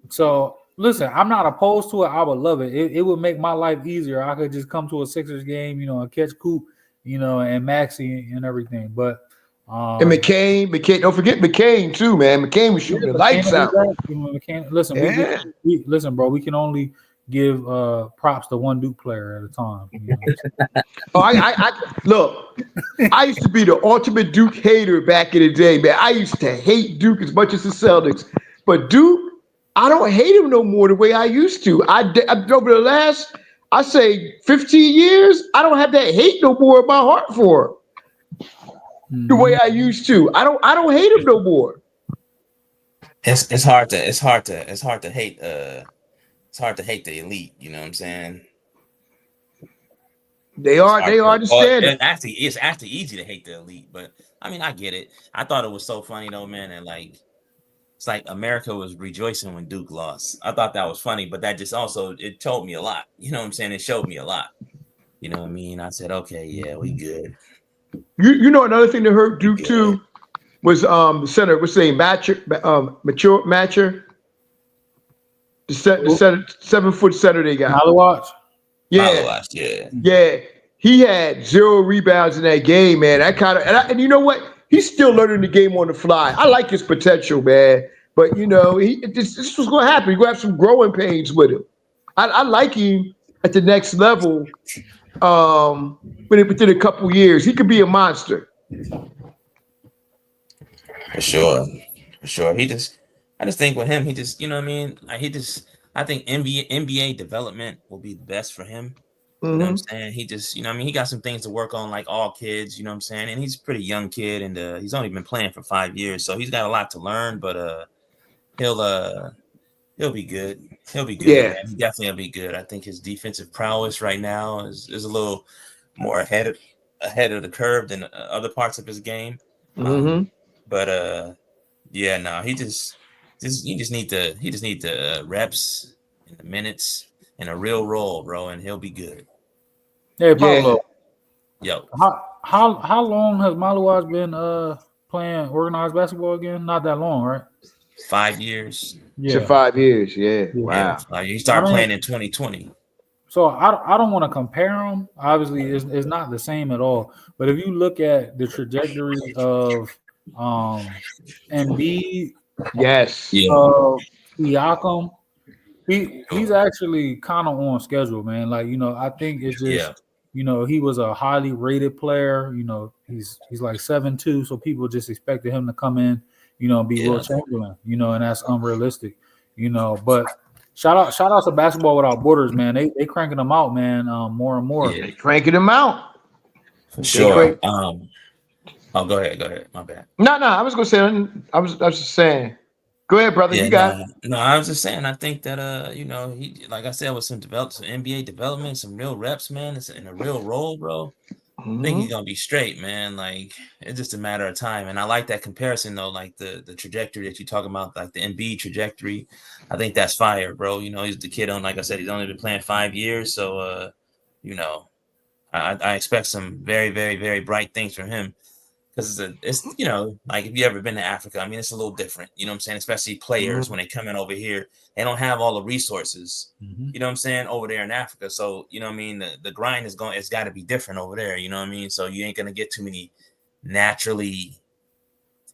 so listen, I'm not opposed to it. I would love it. It would make my life easier. I could just come to a Sixers game, and catch Coop, and Maxi and everything. But And um, McCain, don't forget McCain too, man. McCain was yeah, shooting the McCann lights will be out. back. McCann, listen, Yeah. we listen, bro. We can only give props to one Duke player at a time. Oh, I look. I used to be the ultimate Duke hater back in the day, man. I used to hate Duke as much as the Celtics, but Duke, I don't hate him no more the way I used to. Over the last, I say, 15 years, I don't have that hate no more in my heart for him the way Mhm. I used to. I don't hate him no more. It's hard to hate it's hard to hate the elite, you know what I'm saying? They It's are hard they to are the well, standard. it's actually easy to hate the elite, but I mean I get it. I thought it was so funny though, man, and like it's like America was rejoicing when Duke lost. I thought that was funny, but that just also it told me a lot. You know what I'm saying? It showed me a lot. You know what I mean? I said, okay, yeah, we good. You know another thing that hurt We Duke good. too. was the center. What's his name? Mature Matcher. The center, 7 foot center they got. Malawatch. Malo Yeah, watched, yeah. yeah. He had 0 rebounds in that game, man. That kind of and you know what? He's still learning the game on the fly. I like his potential, man. But this was going to happen. You're going to have some growing pains with him. I like him at the next level. Within a couple years, he could be a monster. For sure. For sure. I just think with him, he just, you know what I mean? Like I think NBA development will be the best for him. You know what I'm Hmm. saying? He just, you know what I mean? He got some things to work on like all kids, you know what I'm saying? And he's a pretty young kid and he's only been playing for 5 years. So he's got a lot to learn, but he'll he'll be good. He'll be good, Yeah. man. He definitely will be good. I think his defensive prowess right now is a little more ahead of the curve than other parts of his game. Um, Hmm. but yeah, no, he just need the reps and the minutes and a real role, bro, and he'll be good. Hey Yeah. Pablo, Yo, how long has Malawatch been playing organized basketball again? Not that long, right? 5 years. To Yeah, 5 years. Yeah. yeah. Yeah, Wow. he I started mean, playing in 2020. so I don't want to compare them. Obviously, it's not the same at all. But if you look at the trajectory of um Embiid, Yes. Yeah, uh Siakam, he's actually kind of on schedule, man. Like, I think it's just, yeah, he was a highly rated player. He's like 7'2", so people just expected him to come in, and be Will yeah, Chamberlain, and that's unrealistic, But shout out to Basketball Without Borders, man. They cranking them out, man, more and more. yeah, They cranking them out. for They sure. crank. Oh, go ahead, go ahead. My bad. No, no. I was gonna say. I was just saying. Go ahead, brother. Yeah, You got it. no, I was just saying. I think that he, like I said, with some NBA development, some real reps, man, it's in a real role, bro. I think he's Hmm. gonna be straight, man. Like it's just a matter of time. And I like that comparison though, like the trajectory that you talk about, like the MB trajectory. I think that's fire, bro. He's the kid on, like I said, he's only been playing 5 years, so you know, I expect some very, very, very bright things from him. Because it's like if you ever been to Africa, I mean it's a little different, you know what I'm saying? Especially players when Hmm. they come in over here, they don't have all the resources, Hmm. you know what I'm saying, over there in Africa. So you know what I mean, the grind it's got to be different over there, you know what I mean? So you ain't gonna get too many naturally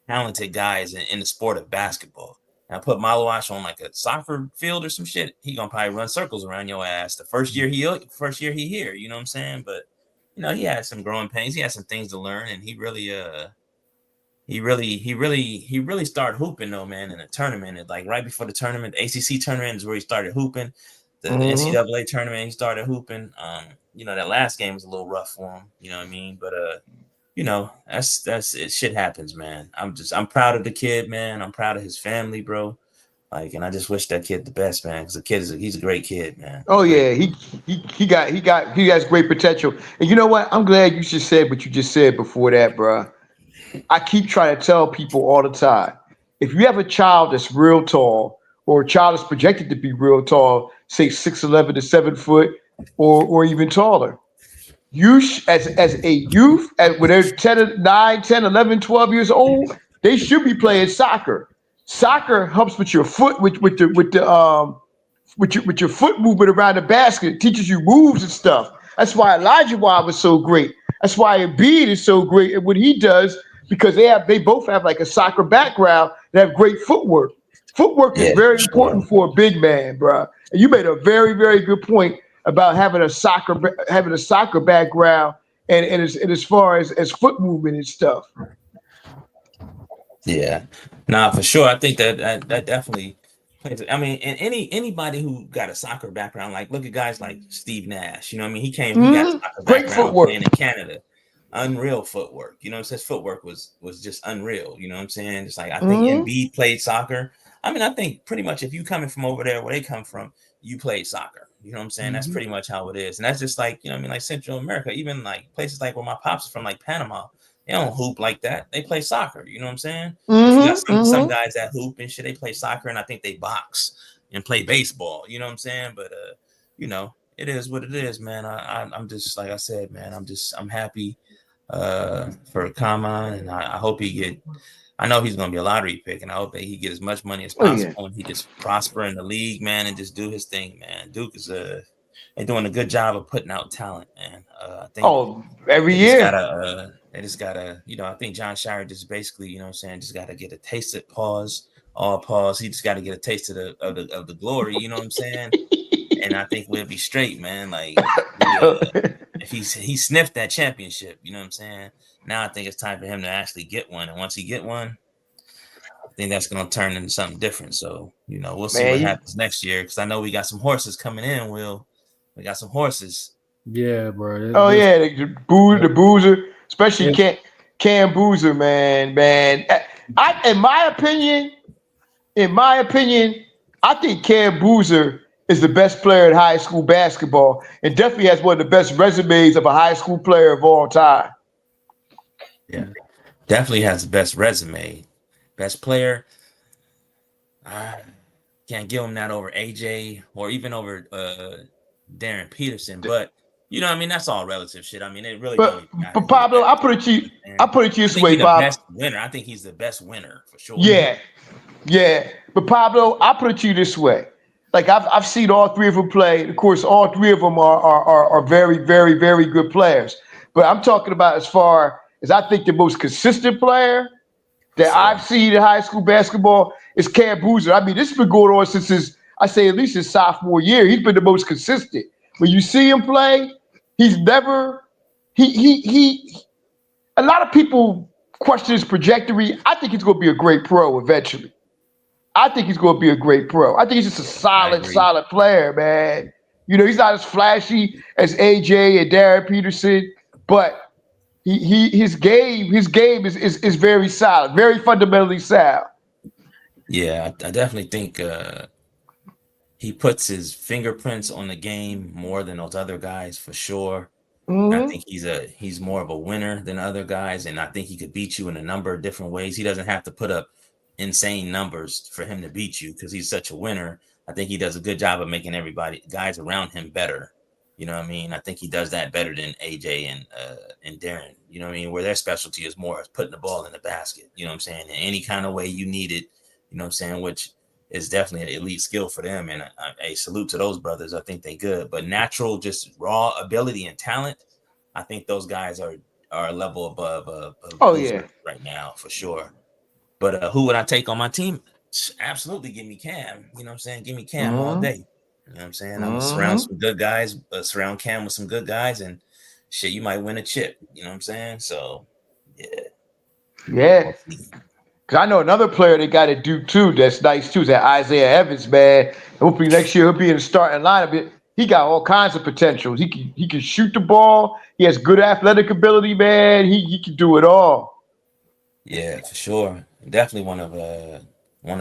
talented guys in the sport of basketball. Now put Malawash on like a soccer field or some shit, he gonna probably run circles around your ass the first year he here, you know what I'm saying? But he had some growing pains, he had some things to learn, and he really started hooping though, man, in the tournament. And like right before the tournament, the ACC tournament is where he started hooping. The Hmm. NCAA tournament, he started hooping. That last game was a little rough for him. You know what I mean? But that's it. Shit happens, man. I'm proud of the kid, man. I'm proud of his family, bro. Like, and I just wish that kid the best, man. Because the kid he's a great kid, man. Oh Great. yeah. He has great potential. And you know what? I'm glad you just said what you just said before that, bro. I keep trying to tell people all the time. If you have a child that's real tall, or a child that's projected to be real tall, say 6'11" to 7 foot, or even taller, as a youth, when they're 10, 9, 10, 11, 12 years old, they should be playing soccer. Soccer helps with your foot, with your foot movement around the basket. It teaches you moves and stuff. That's why Elijah Wan was so great. That's why Embiid is so great at what he does, because they both have like a soccer background and have great footwork. Footwork is Yeah, very for sure. important for a big man, bro. And you made a very, very good point about having a soccer background, and as far as foot movement and stuff. Yeah, nah, for sure. I think that definitely plays. I mean, and anybody who got a soccer background, like look at guys like Steve Nash. You know, what I mean, he got a soccer Great background footwork. playing in Canada. Unreal footwork. You know, his footwork was just unreal. You know what I'm saying? Just like I think Hmm. Embiid played soccer. I mean, I think pretty much if you coming from over there where they come from, you played soccer. You know what I'm saying? That's Hmm. pretty much how it is, and that's just like I mean, like Central America, even like places like where my pops are from, like Panama. They don't hoop like that. They play soccer. You know what I'm saying? But you got Hmm. some Hmm. guys that hoop and shit. They play soccer, and I think they box and play baseball. You know what I'm saying? But it is what it is, man. I'm just like I said, man. I'm happy. for Kama, and I hope he get. I know he's gonna be a lottery pick, and I hope that he get as much money as Oh yeah. possible, and he just prosper in the league, man, and just do his thing, man. Duke is they're doing a good job of putting out talent, man. I think Oh, every year. they just gotta, I think John Shire just basically, what I'm saying, just gotta get a taste of pause, all pause. He just gotta get a taste of the glory, you know what I'm saying? And I think we'll be straight, man. Like if he sniffed that championship, you know what I'm saying? Now I think it's time for him to actually get one. And once he get one, I think that's gonna turn into something different. So, we'll see Man, what happens next year. Cause I know we got some horses coming in, Will. We got some horses. Yeah, bro. oh yeah, the boozer, especially It- Cam Boozer, man. In my opinion, I think Cam Boozer is the best player in high school basketball, and definitely has one of the best resumes of a high school player of all time. Yeah. Definitely has the best resume. Best player. I can't give him that over AJ or even over Darren Peterson. But I mean, that's all relative shit. I mean, it really don't But even matter but who the Pablo, best is. You know what I'm I saying? put it to you I this think way, he's the Pablo. best winner. I think he's the best winner for sure. Yeah, yeah. But Pablo, I put it to you this way. Like I've seen all three of them play. Of course, all three of them are very, very, very good players. But I'm talking about as far as I think the most consistent player For that sure. I've seen in high school basketball is Cam Boozer. I mean, this has been going on since I say at least his sophomore year. He's been the most consistent. When you see him play, he's never he. A lot of people question his trajectory. I think he's going to be a great pro eventually. I think he's going to be a great pro. I think he's just a I solid, agree. solid player, man. He's not as flashy as AJ and Darren Peterson, but his game is very solid, very fundamentally sound. Yeah, I definitely think he puts his fingerprints on the game more than those other guys for sure. I Mm-hmm. think he's more of a winner than other guys, and I think he could beat you in a number of different ways. He doesn't have to put up insane numbers for him to beat you because he's such a winner. I think he does a good job of making everybody guys around him better. You know what I mean? I think he does that better than AJ and Darren. You know what I mean? Where their specialty is more putting the ball in the basket. You know what I'm saying? In any kind of way you need it. You know what I'm saying? Which is definitely an elite skill for them. And a salute to those brothers. I think they good. But natural, just raw ability and talent, I think those guys are a level above Oh yeah. Boozer right now for sure. But who would I take on my team? Absolutely, give me Cam. You know what I'm saying? Give me Cam all Mm-hmm. day. You know what I'm saying? I'm gonna surround Mm-hmm. some good guys, surround Cam with some good guys, and shit, you might win a chip. You know what I'm saying? So yeah, Yeah. we'll see. Cause I know another player they got to do too. That's nice too. Is that Isaiah Evans, man? Hopefully next year he'll be in the starting lineup. He got all kinds of potentials. He can shoot the ball. He has good athletic ability, man. He can do it all. Yeah, for sure. Definitely one of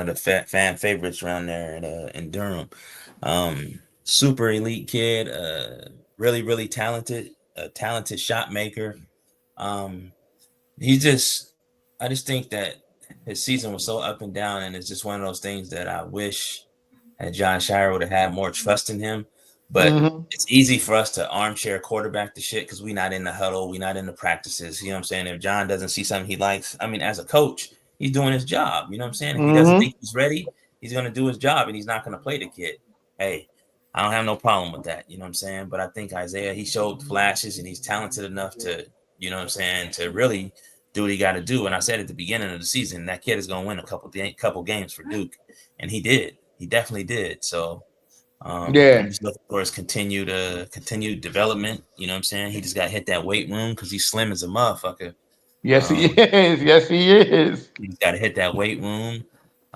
the fan favorites around there in Durham. Super elite kid. Really really talented. A talented shot maker. Um, he just I just think that his season was so up and down, and it's just one of those things that I wish and John Shire would have had more trust in him. But Mm-hmm. it's easy for us to armchair quarterback the shit because we're not in the huddle, we're not in the practices. You know what I'm saying? If John doesn't see something he likes, I mean, as a coach, he's doing his job. You know what I'm saying? If he doesn't Mm-hmm. think he's ready, he's going to do his job and he's not going to play the kid. Hey, I don't have no problem with that. You know what I'm saying? But I think Isaiah, he showed flashes and he's talented enough to, what I'm saying, to really do what he got to do. And I said at the beginning of the season, that kid is going to win a couple games for Duke, and he did. He definitely did. So I'm Yeah. just looking for his continued development. You know what I'm saying? He just got to hit that weight room because he's slim as a motherfucker. Yes, he Um, is. Yes, he is. he just got to hit that weight room.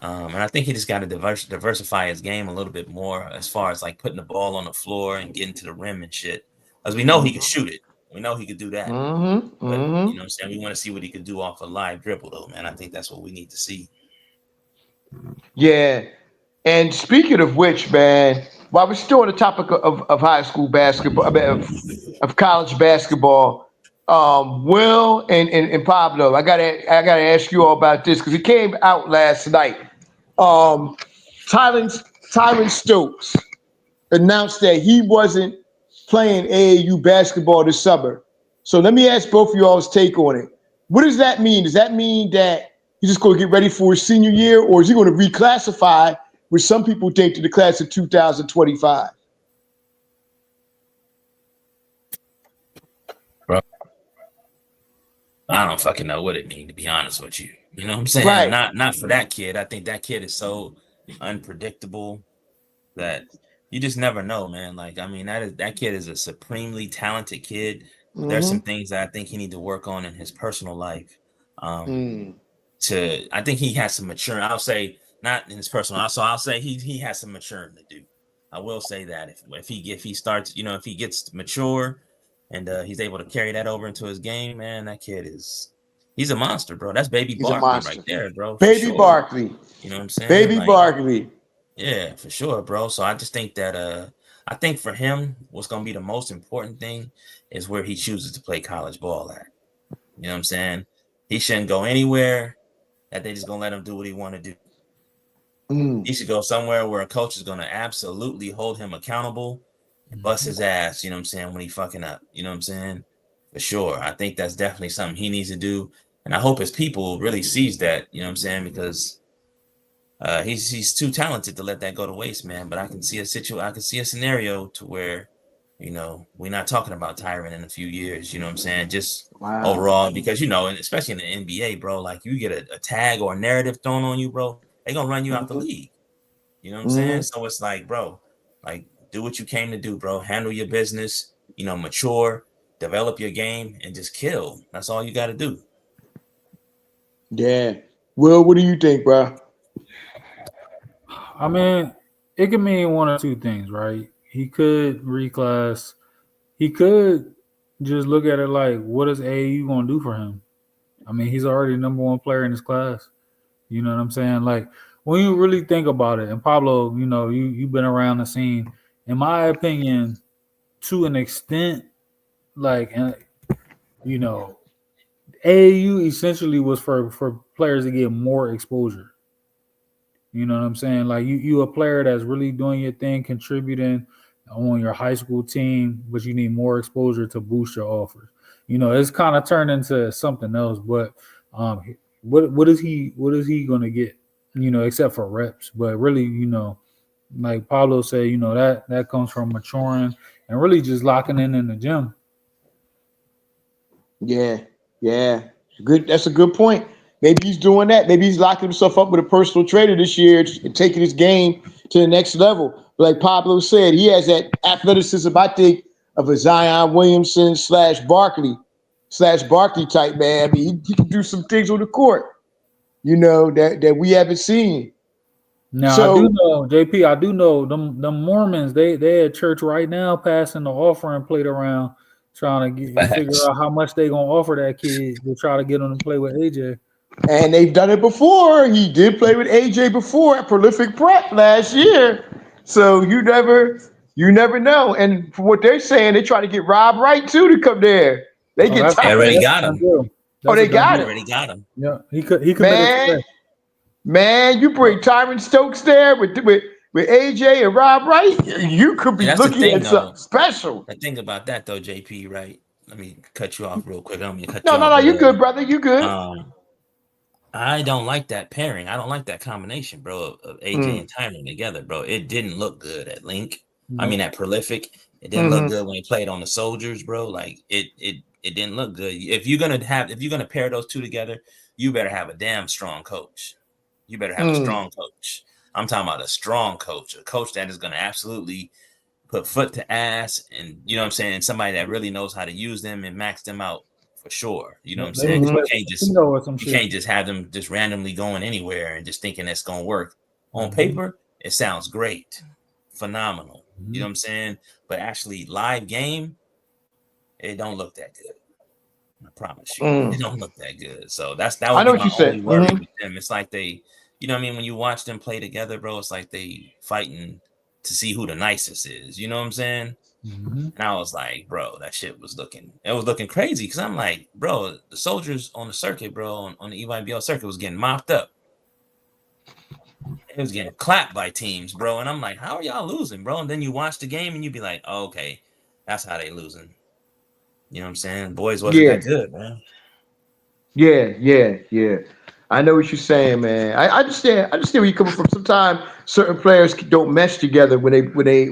And I think he just got to diversify his game a little bit more as far as like putting the ball on the floor and getting to the rim and shit. Because we know he can shoot it. We know he could do that. Mm-hmm. But you Mm-hmm. know what I'm saying? We want to see what he could do off a live dribble though, man. I think that's what we need to see. Yeah. And speaking of which, man, while we're still on the topic of high school basketball, I mean, of college basketball, Will and Pablo, I gotta ask you all about this because it came out last night. Um, Tyron Stokes announced that he wasn't playing AAU basketball this summer. So let me ask both of y'all's take on it. What does that mean? Does that mean that he's just going to get ready for his senior year, or is he going to reclassify, which some people think, to the class of 2025? Bro, I don't fucking know what it means, to be honest with you. You know what I'm saying? Right. Not for that kid. I think that kid is so unpredictable that you just never know, man. Like, I mean, that kid is a supremely talented kid, but there's some Mm-hmm. things that I think he need to work on in his personal life. Mm. I think he has some maturing. I'll say not in his personal. So I'll say he has some maturing to do. I will say that if he starts, if he gets mature and he's able to carry that over into his game, man, that kid he's a monster, bro. That's baby He's a Barkley right monster. there, bro, for Baby sure. Barkley. You know what I'm saying? Baby Like, Barkley. yeah, for sure, bro. So I just think that I think for him, what's gonna be the most important thing is where he chooses to play college ball at. You know what I'm saying? He shouldn't go anywhere that they just gonna let him do what he want to do. Mm. He should go somewhere where a coach is gonna absolutely hold him accountable and bust his ass, you know what I'm saying, when he fucking up. You know what I'm saying? For sure. I think that's definitely something he needs to do. And I hope his people really sees that, you know what I'm saying? Because he's too talented to let that go to waste, man. But I can see a scenario to where, we're not talking about Tyron in a few years. You know what I'm saying? Just Wow. overall, because and especially in the NBA, bro, like you get a tag or a narrative thrown on you, bro, they gonna run you out the Mm-hmm. league. You know what I'm saying? Mm-hmm. So it's like, bro, like do what you came to do, bro. Handle your business. Mature, develop your game, and just kill. That's all you got to do. Yeah. Will, what do you think, bro? I mean, it could mean one or two things, right? He could reclass. He could just look at it like, what is AAU going to do for him? I mean, he's already the number one player in his class. You know what I'm saying? Like, when you really think about it, and Pablo, you've been around the scene. In my opinion, to an extent, like, you know, AAU essentially was for players to get more exposure. You know what I'm saying? Like you a player that's really doing your thing, contributing on your high school team, but you need more exposure to boost your offers. It's kind of turned into something else. But what is he gonna get? Except for reps. But really, like Pablo said, that comes from maturing and really just locking in the gym. Yeah. Yeah. Good. That's a good point. Maybe he's doing that. Maybe he's locking himself up with a personal trainer this year and taking his game to the next level. But like Pablo said, he has that athleticism, I think, of a Zion Williamson slash Barkley type man. I mean, he can do some things on the court, that we haven't seen. Now I do So, know, JP. I do know them Mormons. They at church right now, passing the offering plate around, trying to figure Facts. out how much they gonna offer that kid to try to get him to play with AJ. and they've done it before. He did play with AJ before at Prolific Prep last year. So you never know. And from what they're saying, they try to get Rob Wright too to come there. They Oh, get that's They tired. already that's got a done him. deal. Oh, That's a they done got They deal. him. already got him. Yeah, he committed Man, today. you bring Tyron Stokes there with AJ and Rob Wright, you could And be that's the looking thing, at something though. special. The thing about that, though, JP, right? Let me cut you off real quick. I don't mean to cut No, you no, off, no, but you good, brother. You good. I don't like that pairing. I don't like that combination, bro, of AJ Mm, and Tyron together, bro. It didn't look good at Link. I mean, Nope. at Prolific, it didn't look mm-hmm, good when he played on the Soldiers, bro. Like it didn't look good. If you're gonna pair those two together, you better have a damn strong coach. You better have a mm, strong coach. I'm talking about a strong coach, a coach that is gonna absolutely put foot to ass, and you know what I'm saying, somebody that really knows how to use them and max them out for sure. You know what I'm They saying? need to Because mm-hmm, play some casino or some you shit. can't just have them just randomly going anywhere and just thinking that's gonna work. On Mhm. paper, it sounds great, phenomenal. You know Mhm. what I'm saying? But actually, live game, it don't look that good. I promise you, it mm. don't look that good. So that I would know be what my you only said. worry Mm-hmm. with them. It's like you know what I mean? When you watch them play together, bro, it's like they fighting to see who the nicest is. You know what I'm saying? Mhm. And I was like, bro, that shit was looking crazy. Cause I'm like, bro, the soldiers on the circuit, bro, on the EYBL circuit was getting mopped up. It was getting clapped by teams, bro. And I'm like, how are y'all losing, bro? And then you watch the game and you be like, oh, okay, that's how they losing. You know what I'm saying? Boys wasn't Yeah, that good, man. yeah. I know what you're saying, man. I understand. I understand where you're coming from. Sometimes certain players don't mesh together when they play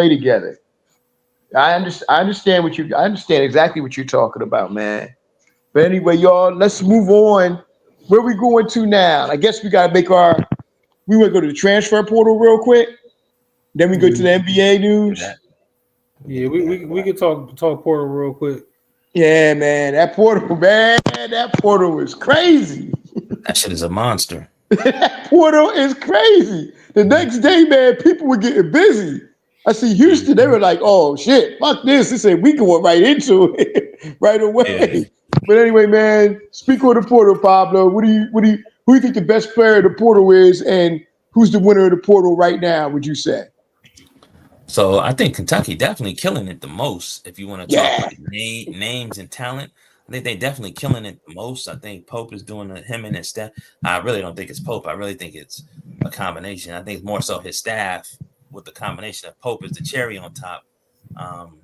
together. I understand exactly what you're talking about, man. But anyway, y'all, let's move on. Where we going to now? I guess we gotta make our. We want to go to the transfer portal real quick. Then we go to Yeah, the NBA Do news. that. We yeah. can do that. We could talk Porter real quick. Yeah, man, that portal, man, that portal is crazy. That shit is a monster. That portal is crazy. The next day, man, people were getting busy. I see Houston, they Mhm. were like, oh shit, fuck this. They said we going right into it right Yeah. away. But anyway, man, speak on the portal, Pablo. Who do you think the best player of the portal is, and who's the winner of the portal right now, would you say? So I think Kentucky definitely killing it the most. If you want to talk Yeah. like names and talent, I think they definitely killing it the most. I think Pope is doing him and his staff. I really don't think it's Pope. I really think it's a combination. I think it's more so his staff with the combination of Pope as the cherry on top. Um,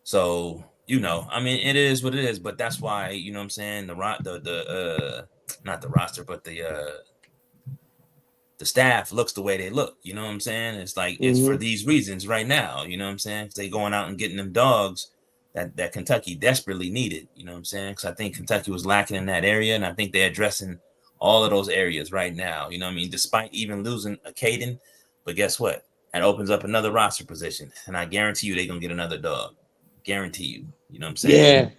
so I mean, it is what it is. But that's why what I'm saying the not the roster, but the staff looks the way they look. You know what I'm saying? It's like it's for Hmm. these reasons right now. You know what I'm saying? 'Cause they going out and getting them dogs that Kentucky desperately needed. You know what I'm saying? Because I think Kentucky was lacking in that area, and I think they're addressing all of those areas right now. You know what I mean? Despite even losing a Caden, but guess what? That opens up another roster position, and I guarantee you they're gonna get another dog. Guarantee you. You know what I'm saying? Yeah.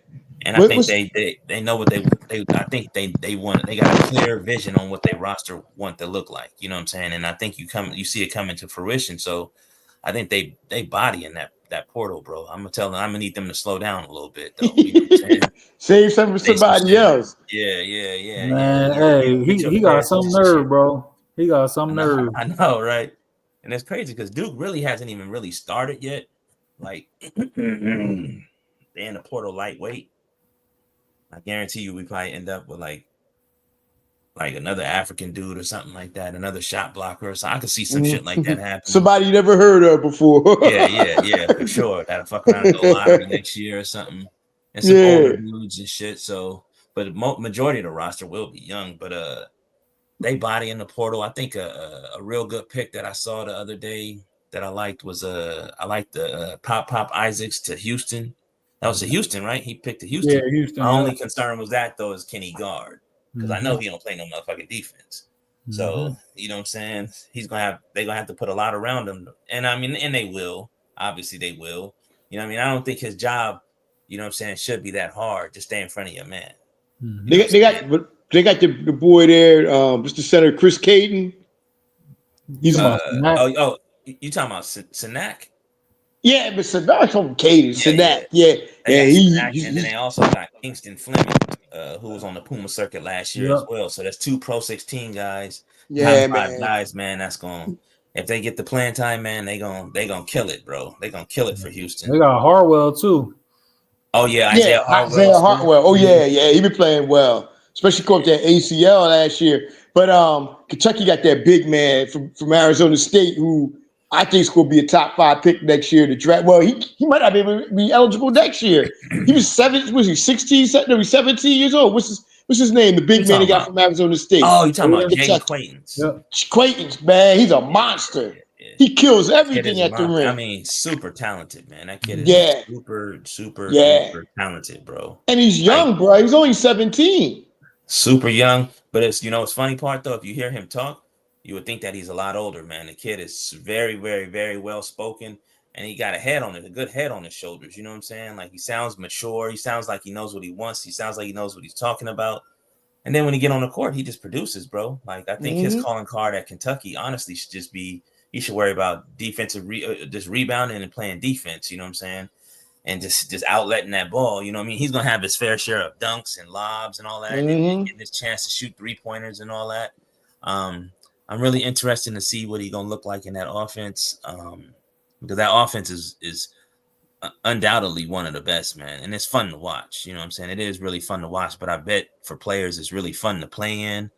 And I What think was they know what they I think they want they got a clear vision on what their roster want to look like. You know what I'm saying? And I think you see it coming to fruition. So I think they body in that portal, bro. I'm gonna need them to slow down a little bit though. You know what I'm saying? save something for Say some somebody shit. else? Yeah. Man, hey, Get your he got players some position nerve, shit. bro. He got I some know, nerve. I know, right? And it's crazy because Duke really hasn't even really started yet. Like they in the portal lightweight. I guarantee you we probably end up with like another African dude or something like that, another shot blocker. So I could see some shit like that Mhm. happening. Somebody you never heard of before. Yeah, for sure. That'll fuck around and go lottery next year or something. And some older Yeah. dudes and shit. So, but the majority of the roster will be young. But they body in the portal. I think a real good pick that I saw the other day that I liked was I liked the Pop Isaacs to Houston. That was to Houston, right? He picked to Yeah, Houston. Houston. My Yeah. only concern was that though is Kenny Guard because I know Mm-hmm. he don't play no motherfucking defense. Mm-hmm. So you know what I'm saying? They're gonna have to put a lot around him, and I mean, and they will. Obviously, they will. You know what I mean? I don't think his job, you know what I'm saying, should be that hard. Just stay in front of your man. You Mm-hmm. know what I'm They saying? got the boy there, just the center, Chris Caton. You talking He's about Snack? You talking about Sanak? yeah, but Sanak from Caton. Yeah. Sanak, yeah, They got Sanak, and then he's they also got Kingston Fleming, who was on the Puma circuit last year as Yep. well. So that's two Pro 16 guys, top yeah, five man. guys, man. That's going if they get the playing time, man, they gonna kill it, bro. They gonna kill it for They Houston. got Harwell too. Oh yeah, Yeah, Isaiah Hartwell Isaiah too. Hartwell. Oh Yeah. yeah, he been playing well, especially caught that ACL last year. But Kentucky got that big man from Arizona State who I think is going to be a top 5 pick next year to draft. Well, he might not be eligible next year. He was seven. Was he 16? No, he's 17 years old. What's his name? The What you big man they talking got about? from Arizona State, Oh, you talking about Aiden. Jaden Kentucky. Quaintons? Yep. Quaintance, man, he's a Yeah, monster. yeah. He kills That kid everything is a at the monster. I rim. mean, super talented, man. That kid is Mm-hmm. Yeah, yeah, super talented, bro. and he's Like young, bro. He's only 17. super young. But it's funny part though, if you hear him talk, you would think that he's a lot older, man. The kid is very well spoken, and he got a good head on his shoulders. You know what I'm saying? Like he sounds mature. He sounds like he knows what he wants. He sounds like he knows what he's talking about. And then when he get on the court, he just produces, bro. Like I think his Hmm. calling card at Kentucky, honestly, should just be he should worry about just rebounding and playing defense. You know what I'm saying? And just outletting that ball. You know what I mean? He's gonna have his fair share of dunks and lobs and all that, and Hmm. getting his chance to shoot 3-pointers and all that. Um, I'm really interested to see what he's gonna look like in that offense. Because that offense is undoubtedly one of the best, man, and it's fun to watch. You know what I'm saying? It is really fun to watch, but I bet for players it's really fun to play in.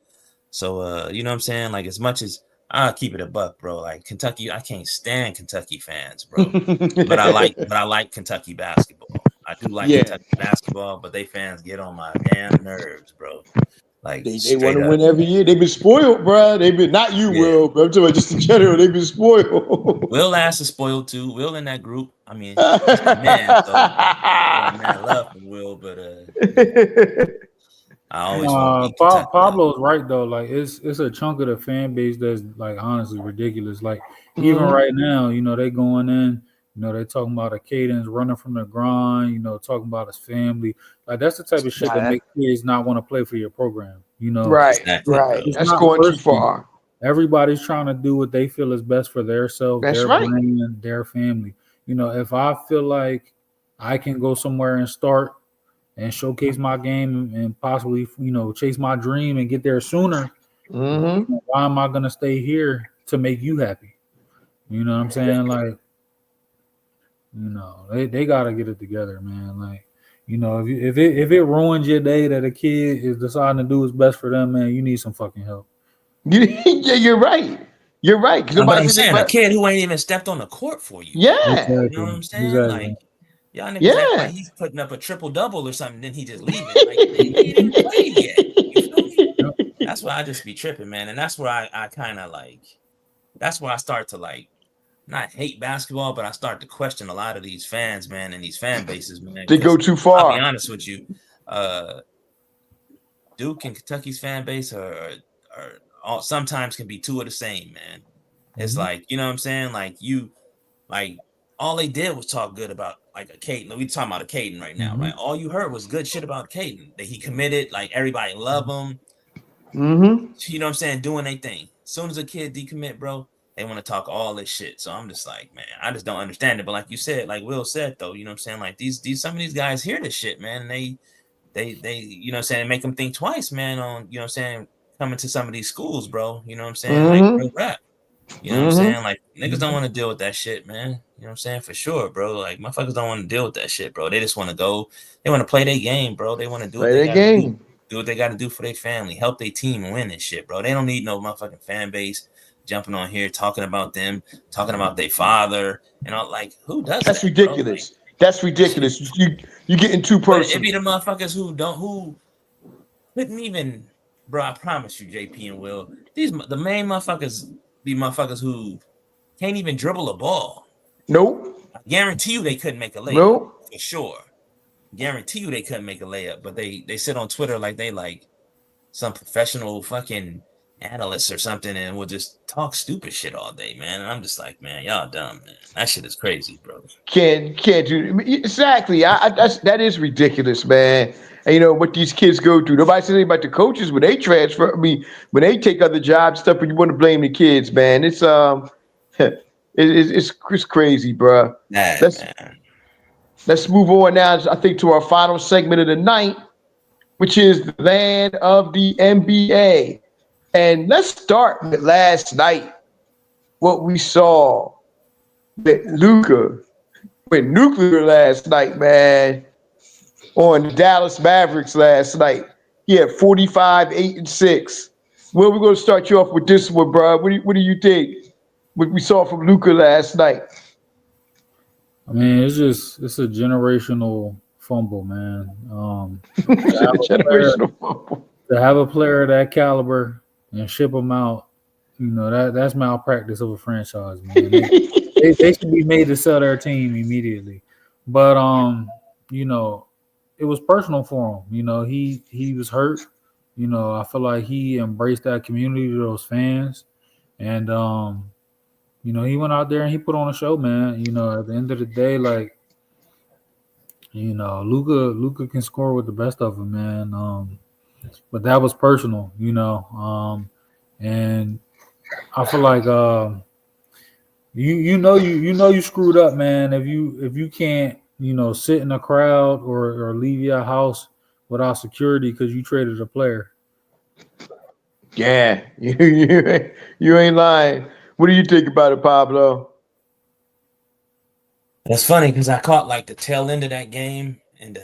So you know what I'm saying? Like as much as I'll keep it a buck, bro. Like Kentucky, I can't stand Kentucky fans, bro. But I like Kentucky basketball. I do like Yeah. Kentucky basketball, but they fans get on my damn nerves, bro. Like They want straight to up. win every year. They've been spoiled, bro. They've been not you, Yeah. Will, but I'm talking about just in general. They've been spoiled. Will Ass is spoiled too. Will in that group. I mean, he's my man, so I got mad love for Will, but I always want to beat Kentucky though. Pablo's right though. Like it's a chunk of the fan base that's like honestly ridiculous. Like even Mhm. right now, they going in. They talking about a cadence running from the grind. Talking about his family. Like that's the type of shit that Nah, makes kids not want to play for your program. right, Exactly, right. bro. It's That's not going too personal. far. Everybody's trying to do what they feel is best for their self, That's their right. brand, their family. If I feel like I can go somewhere and start and showcase my game and possibly, chase my dream and get there sooner, Mm-hmm. why am I gonna stay here to make you happy? You know what I'm saying? Like, they gotta get it together, man. Like, if it ruins your day that a kid is deciding to do what's best for them, man, you need some fucking help. Yeah, you're right. You're right. Because But nobody I'm said saying a that. kid who ain't even stepped on the court for you yet. Yeah, You know what Exactly. I'm saying? Exactly. Like y'all niggas act like yeah. he's putting up a triple double or something, then he just leave it. Like they ain't even played yet. You feel me? Yep. That's why I just be tripping, man. And that's where I kind of like that's where I start to like not hate basketball, but I start to question a lot of these fans, man, and these fan bases, man. They go Because too I'll be far. honest with you, uh, Duke and Kentucky's fan base are all, sometimes can be two of the same, man. It's Mhm. like, you know what I'm saying? Like all they did was talk good about like a Caden. We talking about a Caden right now, Mhm. right? All you heard was good shit about Caden. That he committed, like everybody love him. Mm-hmm. You know what I'm saying? Doing their thing. As soon as a kid decommit, bro, they want to talk all this shit. So I'm just like, man, I just don't understand it. But like you said, like Will said though, you know what I'm saying? Like these some of these guys hear this shit, man. And they you know what I'm saying, make them think twice, man, on you know what I'm saying, coming to some of these schools, bro. You know what I'm saying? Like real Mm-hmm. rap. You know what I'm Mm-hmm. saying? Like niggas don't want to deal with that shit, man. You know what I'm saying? For sure, bro. Like motherfuckers don't want to deal with that shit, bro. They just want to go. They want to play their game, bro. They want to do what Play they their got to do. game. Do what they got to do for their family. Help their team win and shit, bro. They don't need no motherfucking fan base jumping on here talking about them, talking about their father, and all. Like who does That's that, bro? Like ridiculous. That's that shit. ridiculous. You getting too But it personal. be the motherfuckers who couldn't even, bro. I promise you, JP and Will. The main motherfuckers be motherfuckers who can't even dribble a ball. Nope. I guarantee you they couldn't make a layup Nope. for sure. Guarantee you they couldn't make a layup, but they sit on Twitter like they like some professional fucking analysts or something and will just talk stupid shit all day, man. And I'm just like, man, y'all dumb, man. That shit is crazy, bro. Can't do exactly. That is ridiculous, man. And you know what these kids go through. Nobody says anything about the coaches when they transfer. I mean, when they take other jobs, stuff. But you want to blame the kids, man. It's crazy, bro. Nah, Let's man. let's move on now. I think to our final segment of the night, which is the land of the NBA. And let's start with last night. What we saw with Luca went nuclear last night, man, on the Dallas Mavericks last night. He had 45, 8, and 6. Well, we're going to start you off with this one, bro. What do you think? What we saw from Luca last night? I mean, it's a generational fumble, man. To have a player Generational fumble. to have a player of that caliber and ship him out, that's malpractice of a franchise, man. They should be made to sell their team immediately. But it was personal for him. He was hurt. I feel like he embraced that community, those fans, and he went out there and he put on a show, man. At the end of the day, like, Luca can score with the best of them, man. But that was personal, and I feel like you screwed up, man. If you can't sit in a crowd or leave your house without security because you traded a player. Yeah, you ain't lying. What do you think about it, Pablo? That's funny because I caught like the tail end of that game and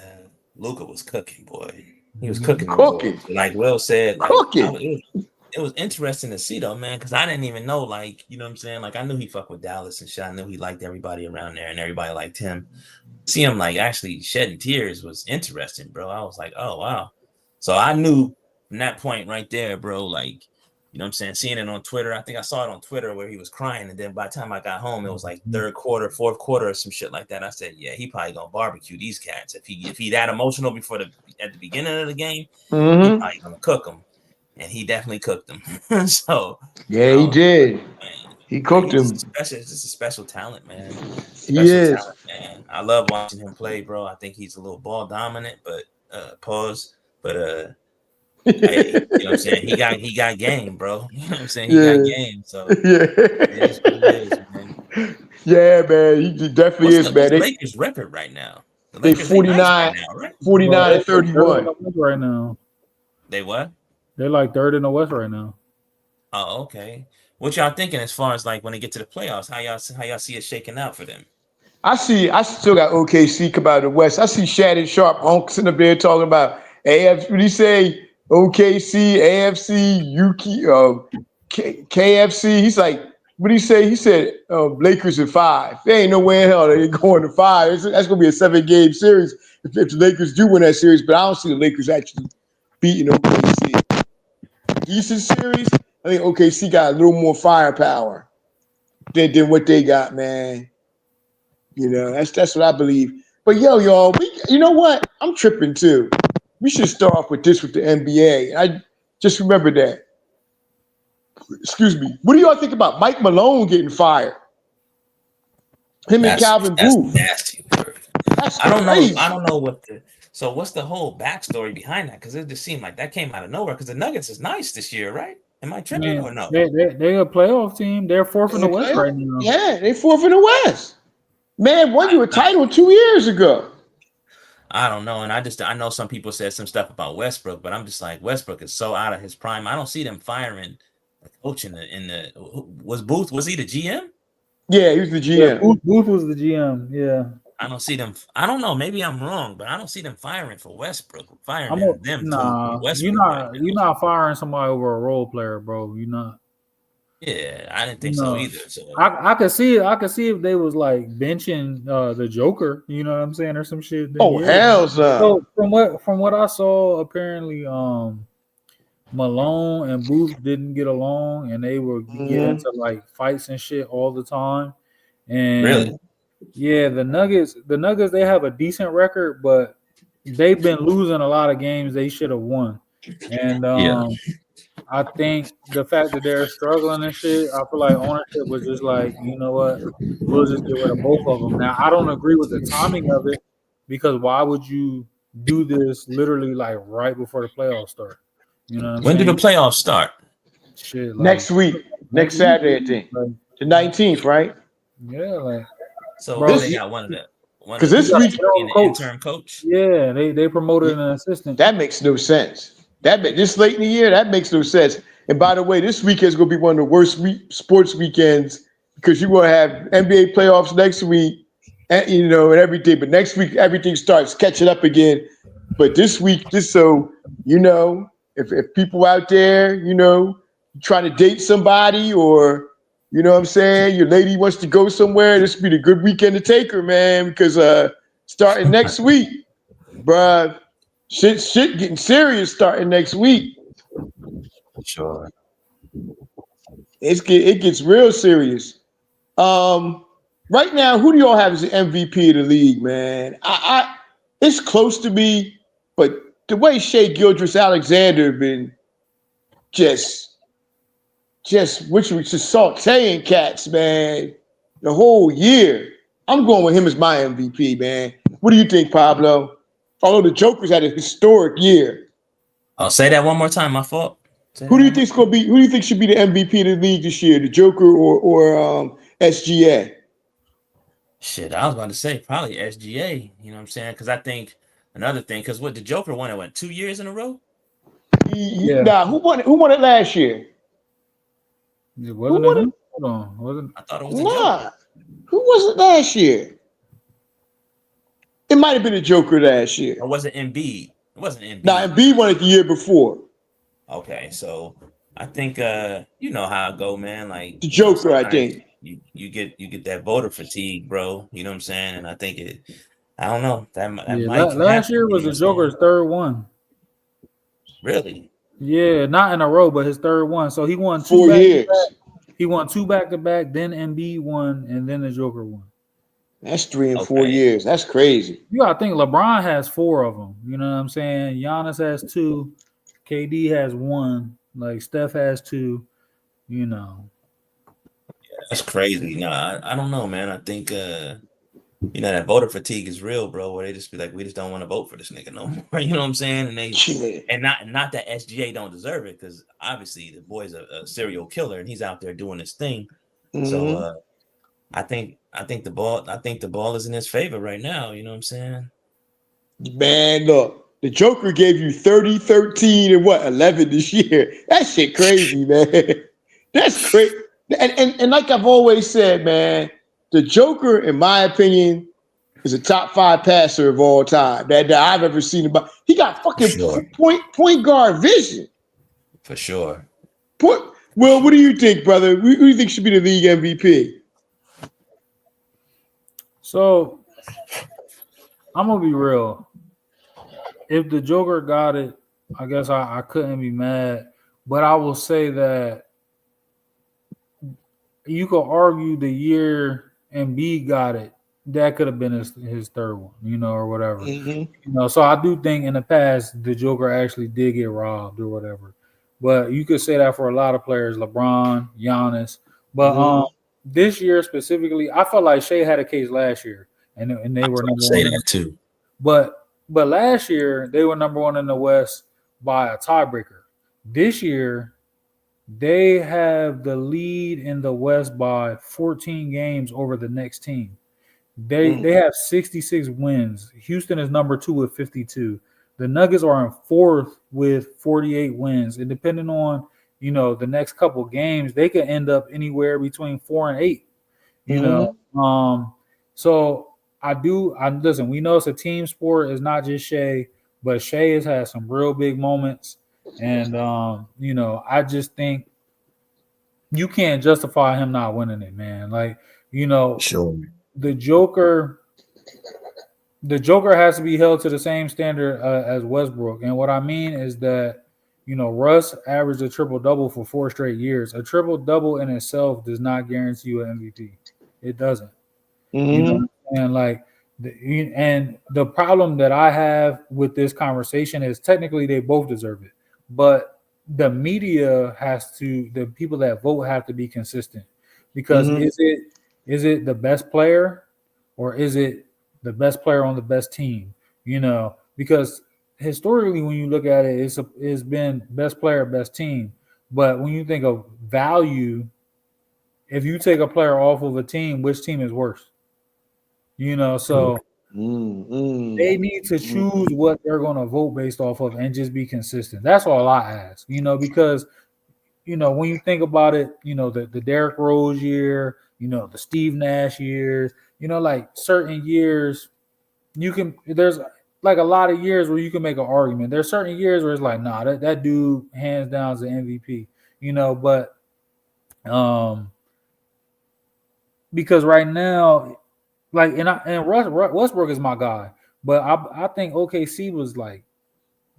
Luca was cooking, boy. He was Mhm. cooking them boys. Cooking, Like Will said, like cooking. it was interesting to see though, man, because I didn't even know, like, you know what I'm saying? Like I knew he fucked with Dallas and shit. I knew he liked everybody around there and everybody liked him. see him like actually shedding tears was interesting, bro. I was like, oh wow. So I knew from that point right there, bro, like, you know what I'm saying? Seeing it on Twitter. I think I saw it on Twitter where he was crying. And then by the time I got home, it was like third quarter, fourth quarter, or some shit like that. I said, yeah, he probably gonna barbecue these cats. If he that emotional before at the beginning of the game, he probably gonna cook them. And he definitely cooked them. So Yeah, I he was did. man, He like cooked he's him. special, just a special talent, man. He Special is. talent, man. I love watching him play, bro. I think he's a little ball dominant, but pause. But hey, you know what I'm saying? He got game, bro. You know what I'm saying? He got Yeah. game. So it Yeah. is what it is, man. Yeah, man. He definitely What's is, the what's man. the Lakers record right now? The They Lakers, they nice right 49, now, right? 49 and They're third in 31. the West right now. They what? They're like third in the West right now. Oh, okay. What y'all thinking as far as like when they get to the playoffs? How y'all see it shaking out for them? I still got OKC come out of the West. I see Shannon Sharp sitting up there talking about AFC. What do you say? OKC, AFC, KFC. He's like, what do you say? He said Lakers in 5. There ain't no way in hell they going to 5. That's going to be a 7-game series if the Lakers do win that series. But I don't see the Lakers actually beating OKC. Decent series. I think OKC got a little more firepower than what they got, man. That's what I believe. But y'all, you know what? I'm tripping too. We should start off with this with the NBA. I just remember that. Excuse me. What do y'all think about Mike Malone getting fired? Him and Calvin That's Booth. nasty work. That's I don't know. crazy. I don't know so what's the whole backstory behind that? Because it just seemed like that came out of nowhere. Because the Nuggets is nice this year, right? Am I tripping or Man, no? they a playoff team. They're fourth in They the West play. right now. Yeah, they fourth in the West. Man, won you a I, title 2 years ago. I don't know, and I know some people said some stuff about Westbrook, but I'm just like Westbrook is so out of his prime. I don't see them firing a coach in the was he the GM? Yeah, he was the Yeah, GM. Booth was the GM. Yeah, I don't see them. I don't know. Maybe I'm wrong, but I don't see them firing for Westbrook. Firing I'm a them for nah. Westbrook right You're now. not firing somebody over a role player, bro. You're not. Yeah, I didn't think so No, either. So I could see it. I could see if they was like benching the Joker. You know what I'm saying, or some shit. Then Oh, yeah. hell's no. So from what I saw, apparently Malone and Booth didn't get along, and they would get Mm-hmm. into like fights and shit all the time. And really, yeah, the Nuggets, they have a decent record, but they've been losing a lot of games they should have won. And yeah. I think the fact that they're struggling and shit, I feel like ownership was just like, you know what, we'll just get rid of both of them. Now, I don't agree with the timing of it because why would you do this literally like right before the playoffs start? You know what I'm When do the saying? playoffs start? Shit, like Next week, next next week, Saturday, I think. like The 19th, right? yeah, like So bro, they This got one because of the you this got dudes week to being tell the the coach. interim coach. Yeah, they promoted an assistant. that makes no sense. This late in the year, that makes no sense. And by the way, this weekend is going to be one of the worst sports weekends because you're going to have NBA playoffs next week, and everything. But next week, everything starts catching up again. But this week, just so you know, if people out there, trying to date somebody or what I'm saying, your lady wants to go somewhere, this would be the good weekend to take her, man, because starting next week, bruh, shit getting serious starting next week. For sure. It gets real serious. Um, right now, who do y'all have as the MVP of the league, man? It's close to me, but the way Shea Gildress Alexander been just which was just sauteing cats, man, the whole year. I'm going with him as my MVP, man. What do you think, Pablo? Although the Joker's had a historic year. I'll say that one more time. My fault. Say Who that do you one more think's gonna be? Who do you think should be the MVP of the league this year? The Joker or SGA? shit. I was about to say probably SGA. You know what I'm saying? Because I think another thing. Because what the Joker won it, what 2 years in a row? Yeah, Nah, who won it? Who won it last year? it Who wasn't it won it? him. Hold on, wasn't I thought it was the Joker. Nah, who was it last year? It might have been the Joker last year. Or was it Embiid? It wasn't Nah, Embiid. Embiid won it the year before. Okay, so I think you know how I go, man. Like, The Joker, I sometimes think. you get that voter fatigue, bro. You know what I'm saying? And I think I don't know. That Yeah, might last happen. year You was know what the I'm saying? Joker's third one. Really? Yeah, not in a row, but his third one. So he won 2 4 back to years. back. He won 2 back to back. Then Embiid won, and then the Joker won. That's 3 and 4 Okay. years. That's crazy. You gotta think LeBron has 4 of them. You know what I'm saying? Giannis has 2. KD has 1. Like Steph has 2. You know. That's crazy. No, I don't know, man. I think that voter fatigue is real, bro, where they just be like, we just don't want to vote for this nigga no more. You know what I'm saying? Yeah. And not that SGA don't deserve it, because obviously the boy's a serial killer and he's out there doing his thing. So Mm-hmm. I think the ball is in his favor right now. You know what I'm saying? Man, look, the Joker gave you 30, 13, and what, 11 this year. That shit crazy, man. That's crazy. And like I've always said, man, the Joker, in my opinion, is a top 5 passer of all time that I've ever seen. About he got For fucking sure. point guard vision. For sure. Point, For well, what sure. do you think, brother? Who do you think should be the league MVP? So I'm gonna be real. If the Joker got it, I guess I couldn't be mad. But I will say that you could argue the year Embiid got it, that could have been his third one, or whatever. Mm-hmm. So I do think in the past the Joker actually did get robbed or whatever. But you could say that for a lot of players, LeBron, Giannis. But Mm-hmm. this year specifically, I felt like Shea had a case last year, and they I were was gonna number say one. that too. But last year they were number one in the West by a tiebreaker. This year they have the lead in the West by 14 games over the next team. They have 66 wins. Houston is number 2 with 52. The Nuggets are in fourth with 48 wins. And depending on, the next couple games, they could end up anywhere between 4 and 8. You know. Mm-hmm. So I listen, we know it's a team sport, it's not just Shea, but Shea has had some real big moments. And I just think you can't justify him not winning it, man. Like, Sure. the Joker the Joker has to be held to the same standard as Westbrook. And what I mean is that, Russ averaged a triple double for 4 straight years. A triple double in itself does not guarantee you an MVP. It doesn't. You know Mm-hmm. what I'm saying? Like, and the problem that I have with this conversation is technically they both deserve it, but the people that vote have to be consistent, because Mm-hmm. is it the best player, or is it the best player on the best team? Because historically, when you look at it, it's been best player, best team. But when you think of value, if you take a player off of a team, which team is worse? True. So Mm-hmm. they need to choose what they're going to vote based off of and just be consistent. That's all I ask, because, when you think about it, the Derrick Rose year, the Steve Nash years, like certain years, there's like a lot of years where you can make an argument. There's certain years where it's like, nah, that dude hands down is the MVP, but, um, because right now, like, and Westbrook is my guy, but I think OKC was like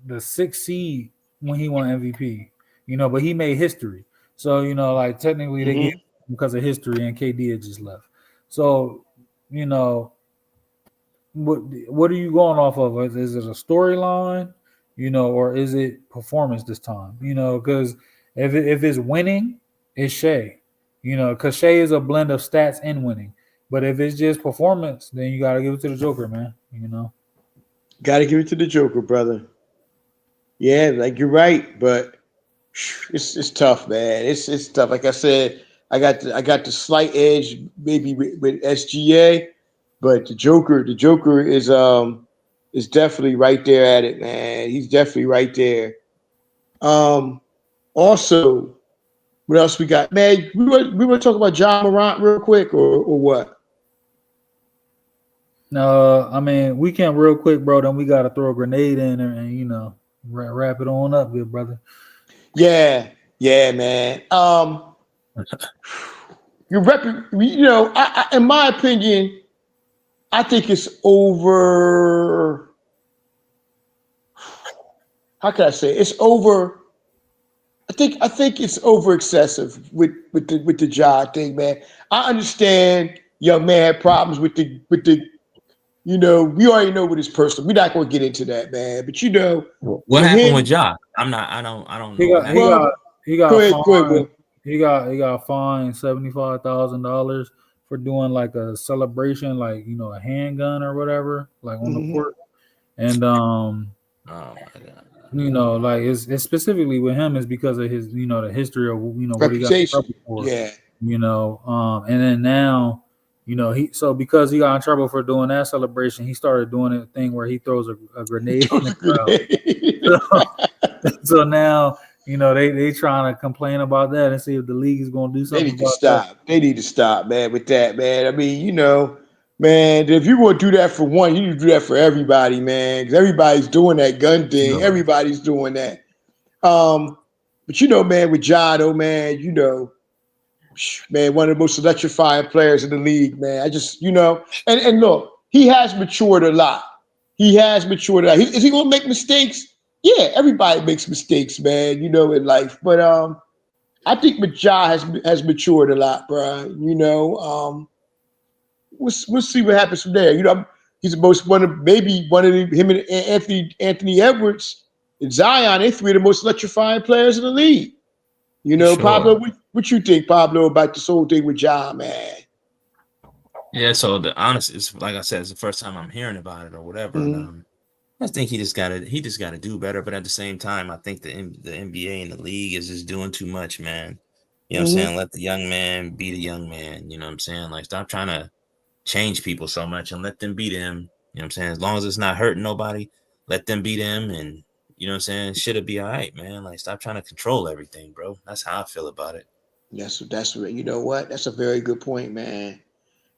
the 6th seed when he won MVP. But he made history, so like technically they gave Mm-hmm. him because of history, and KD had just left. So you know what are you going off of? Is it a storyline, or is it performance this time? Because if it's winning, it's Shea. Because Shea is a blend of stats and winning. But if it's just performance, then you got to give it to the Joker, man. Got to give it to the Joker, brother. Yeah, like you're right, but it's tough, man. It's tough. Like I said, I got the slight edge maybe with SGA, but the Joker is definitely right there at it, man. He's definitely right there. Um, Also, what else we got, man? We want to talk about Ja Morant real quick, or what? I mean, we can real quick, bro. Then we got to throw a grenade in there and wrap it on up, good brother. Yeah, yeah, man. You rep, in my opinion. I think it's over. How can I say it? It's over? I think it's over excessive with the job thing, man. I understand young man had problems with the we already know what his personal. We're not going to get into that, man. But What for happened with him, Ja? I'm not. I don't He know what got he happened with got well, him. he go got ahead, go ahead, fined. Will. He got fined $75,000 for doing like a celebration, like a handgun or whatever, like on the Hmm. court. And Oh my god. like it's specifically with him is because of his the history of what he got in Reputation, trouble for. yeah. And then now he so because he got in trouble for doing that celebration, he started doing a thing where he throws a grenade in Throws the a crowd. grenade. So now they trying to complain about that and see if the league is going to do They something need to about that. stop. They need to stop, man, with that, man. I mean, man, if you want to do that for one, you need to do that for everybody, man. Because everybody's doing that gun thing. Sure. Everybody's doing that. Um, but man, with John, oh man, man, one of the most electrifying players in the league, man. I just, and look, he has matured a lot. He has matured a lot. Is he gonna make mistakes? Yeah, everybody makes mistakes, man. In life. But I think Ja has matured a lot, bro. We'll see what happens from there. He's the most maybe one of him and Anthony Edwards and Zion. They three of the most electrifying players in the league. Sure. Pablo, what you think, Pablo, about this whole thing with Ja, man? Yeah. So the honest is like I said, it's the first time I'm hearing about it or whatever, and Mm-hmm. I think he just gotta do better. But at the same time, I think the NBA and the league is just doing too much, man. You know what I'm Mm-hmm. saying? Let the young man be the young man. You know what I'm saying? Like stop trying to change people so much and let them be them. You know what I'm saying? As long as it's not hurting nobody, let them be them and you know what I'm saying? Shit'll be all right, man. Like stop trying to control everything, bro. That's how I feel about it. That's you know what? That's a very good point, man.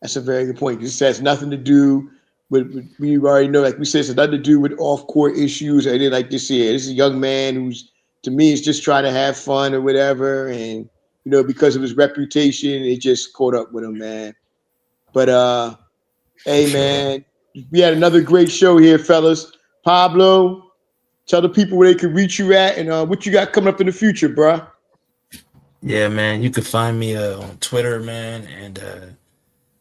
That's a very good point. This has nothing to do we already know, like we said, it's nothing to do with off court issues or anything like this here. This is a young man who's, to me, is just trying to have fun or whatever, and because of his reputation, it just caught up with him, man. But For hey, sure. man, we had another great show here, fellas. Pablo, tell the people where they can reach you at and what you got coming up in the future, bruh. Yeah, man. You can find me on Twitter, man, and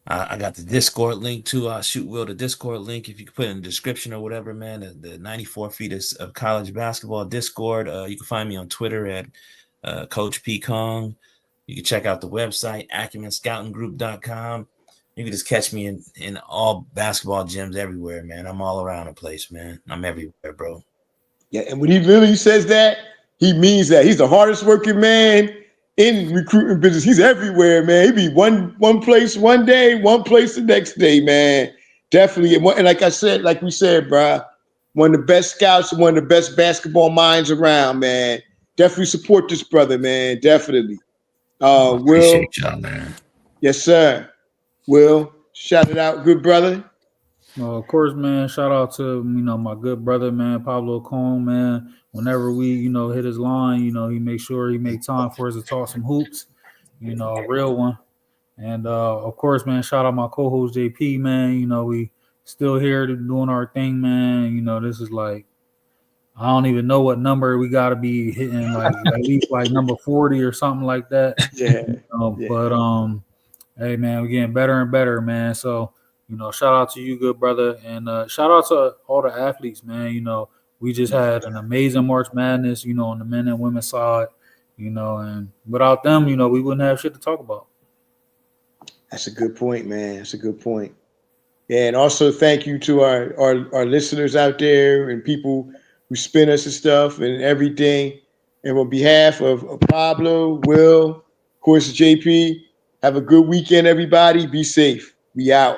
I got the Discord link too. I'll shoot Will the Discord link if you can put it in the description or whatever, man. The 94 feet of college basketball Discord. You can find me on Twitter at Coach P Cong. You can check out the website, AcumenScoutingGroup.com. You can just catch me in all basketball gyms everywhere, man. I'm all around the place, man. I'm everywhere, bro. Yeah, and when he literally says that, he means that. He's the hardest working man in recruiting business. He's everywhere, man. He be one place one day, one place the next day, man. Definitely. And like I said, like we said, bro, one of the best scouts and one of the best basketball minds around, man. Definitely support this brother, man. Definitely. I Will, appreciate y'all, man. yes, sir. Will, shout it out, good brother. Of course, man. Shout out to my good brother, man, Pablo Cong, man. Whenever we hit his line, he makes sure he make time for us to talk some hoops. A real one. And of course, man, shout out my co-host JP, man. We still here doing our thing, man. This is like I don't even know what number we got to be hitting, like at least like number 40 or something like that. Yeah, yeah. But hey, man, we're getting better and better, man. So shout out to you, good brother, and shout out to all the athletes, man. We just had an amazing March Madness, on the men and women side, and without them, we wouldn't have shit to talk about. That's a good point, man. That's a good point. Yeah, and also thank you to our listeners out there and people who spin us and stuff and everything. And on behalf of Pablo, Will, of course, JP, have a good weekend, everybody. Be safe. We out.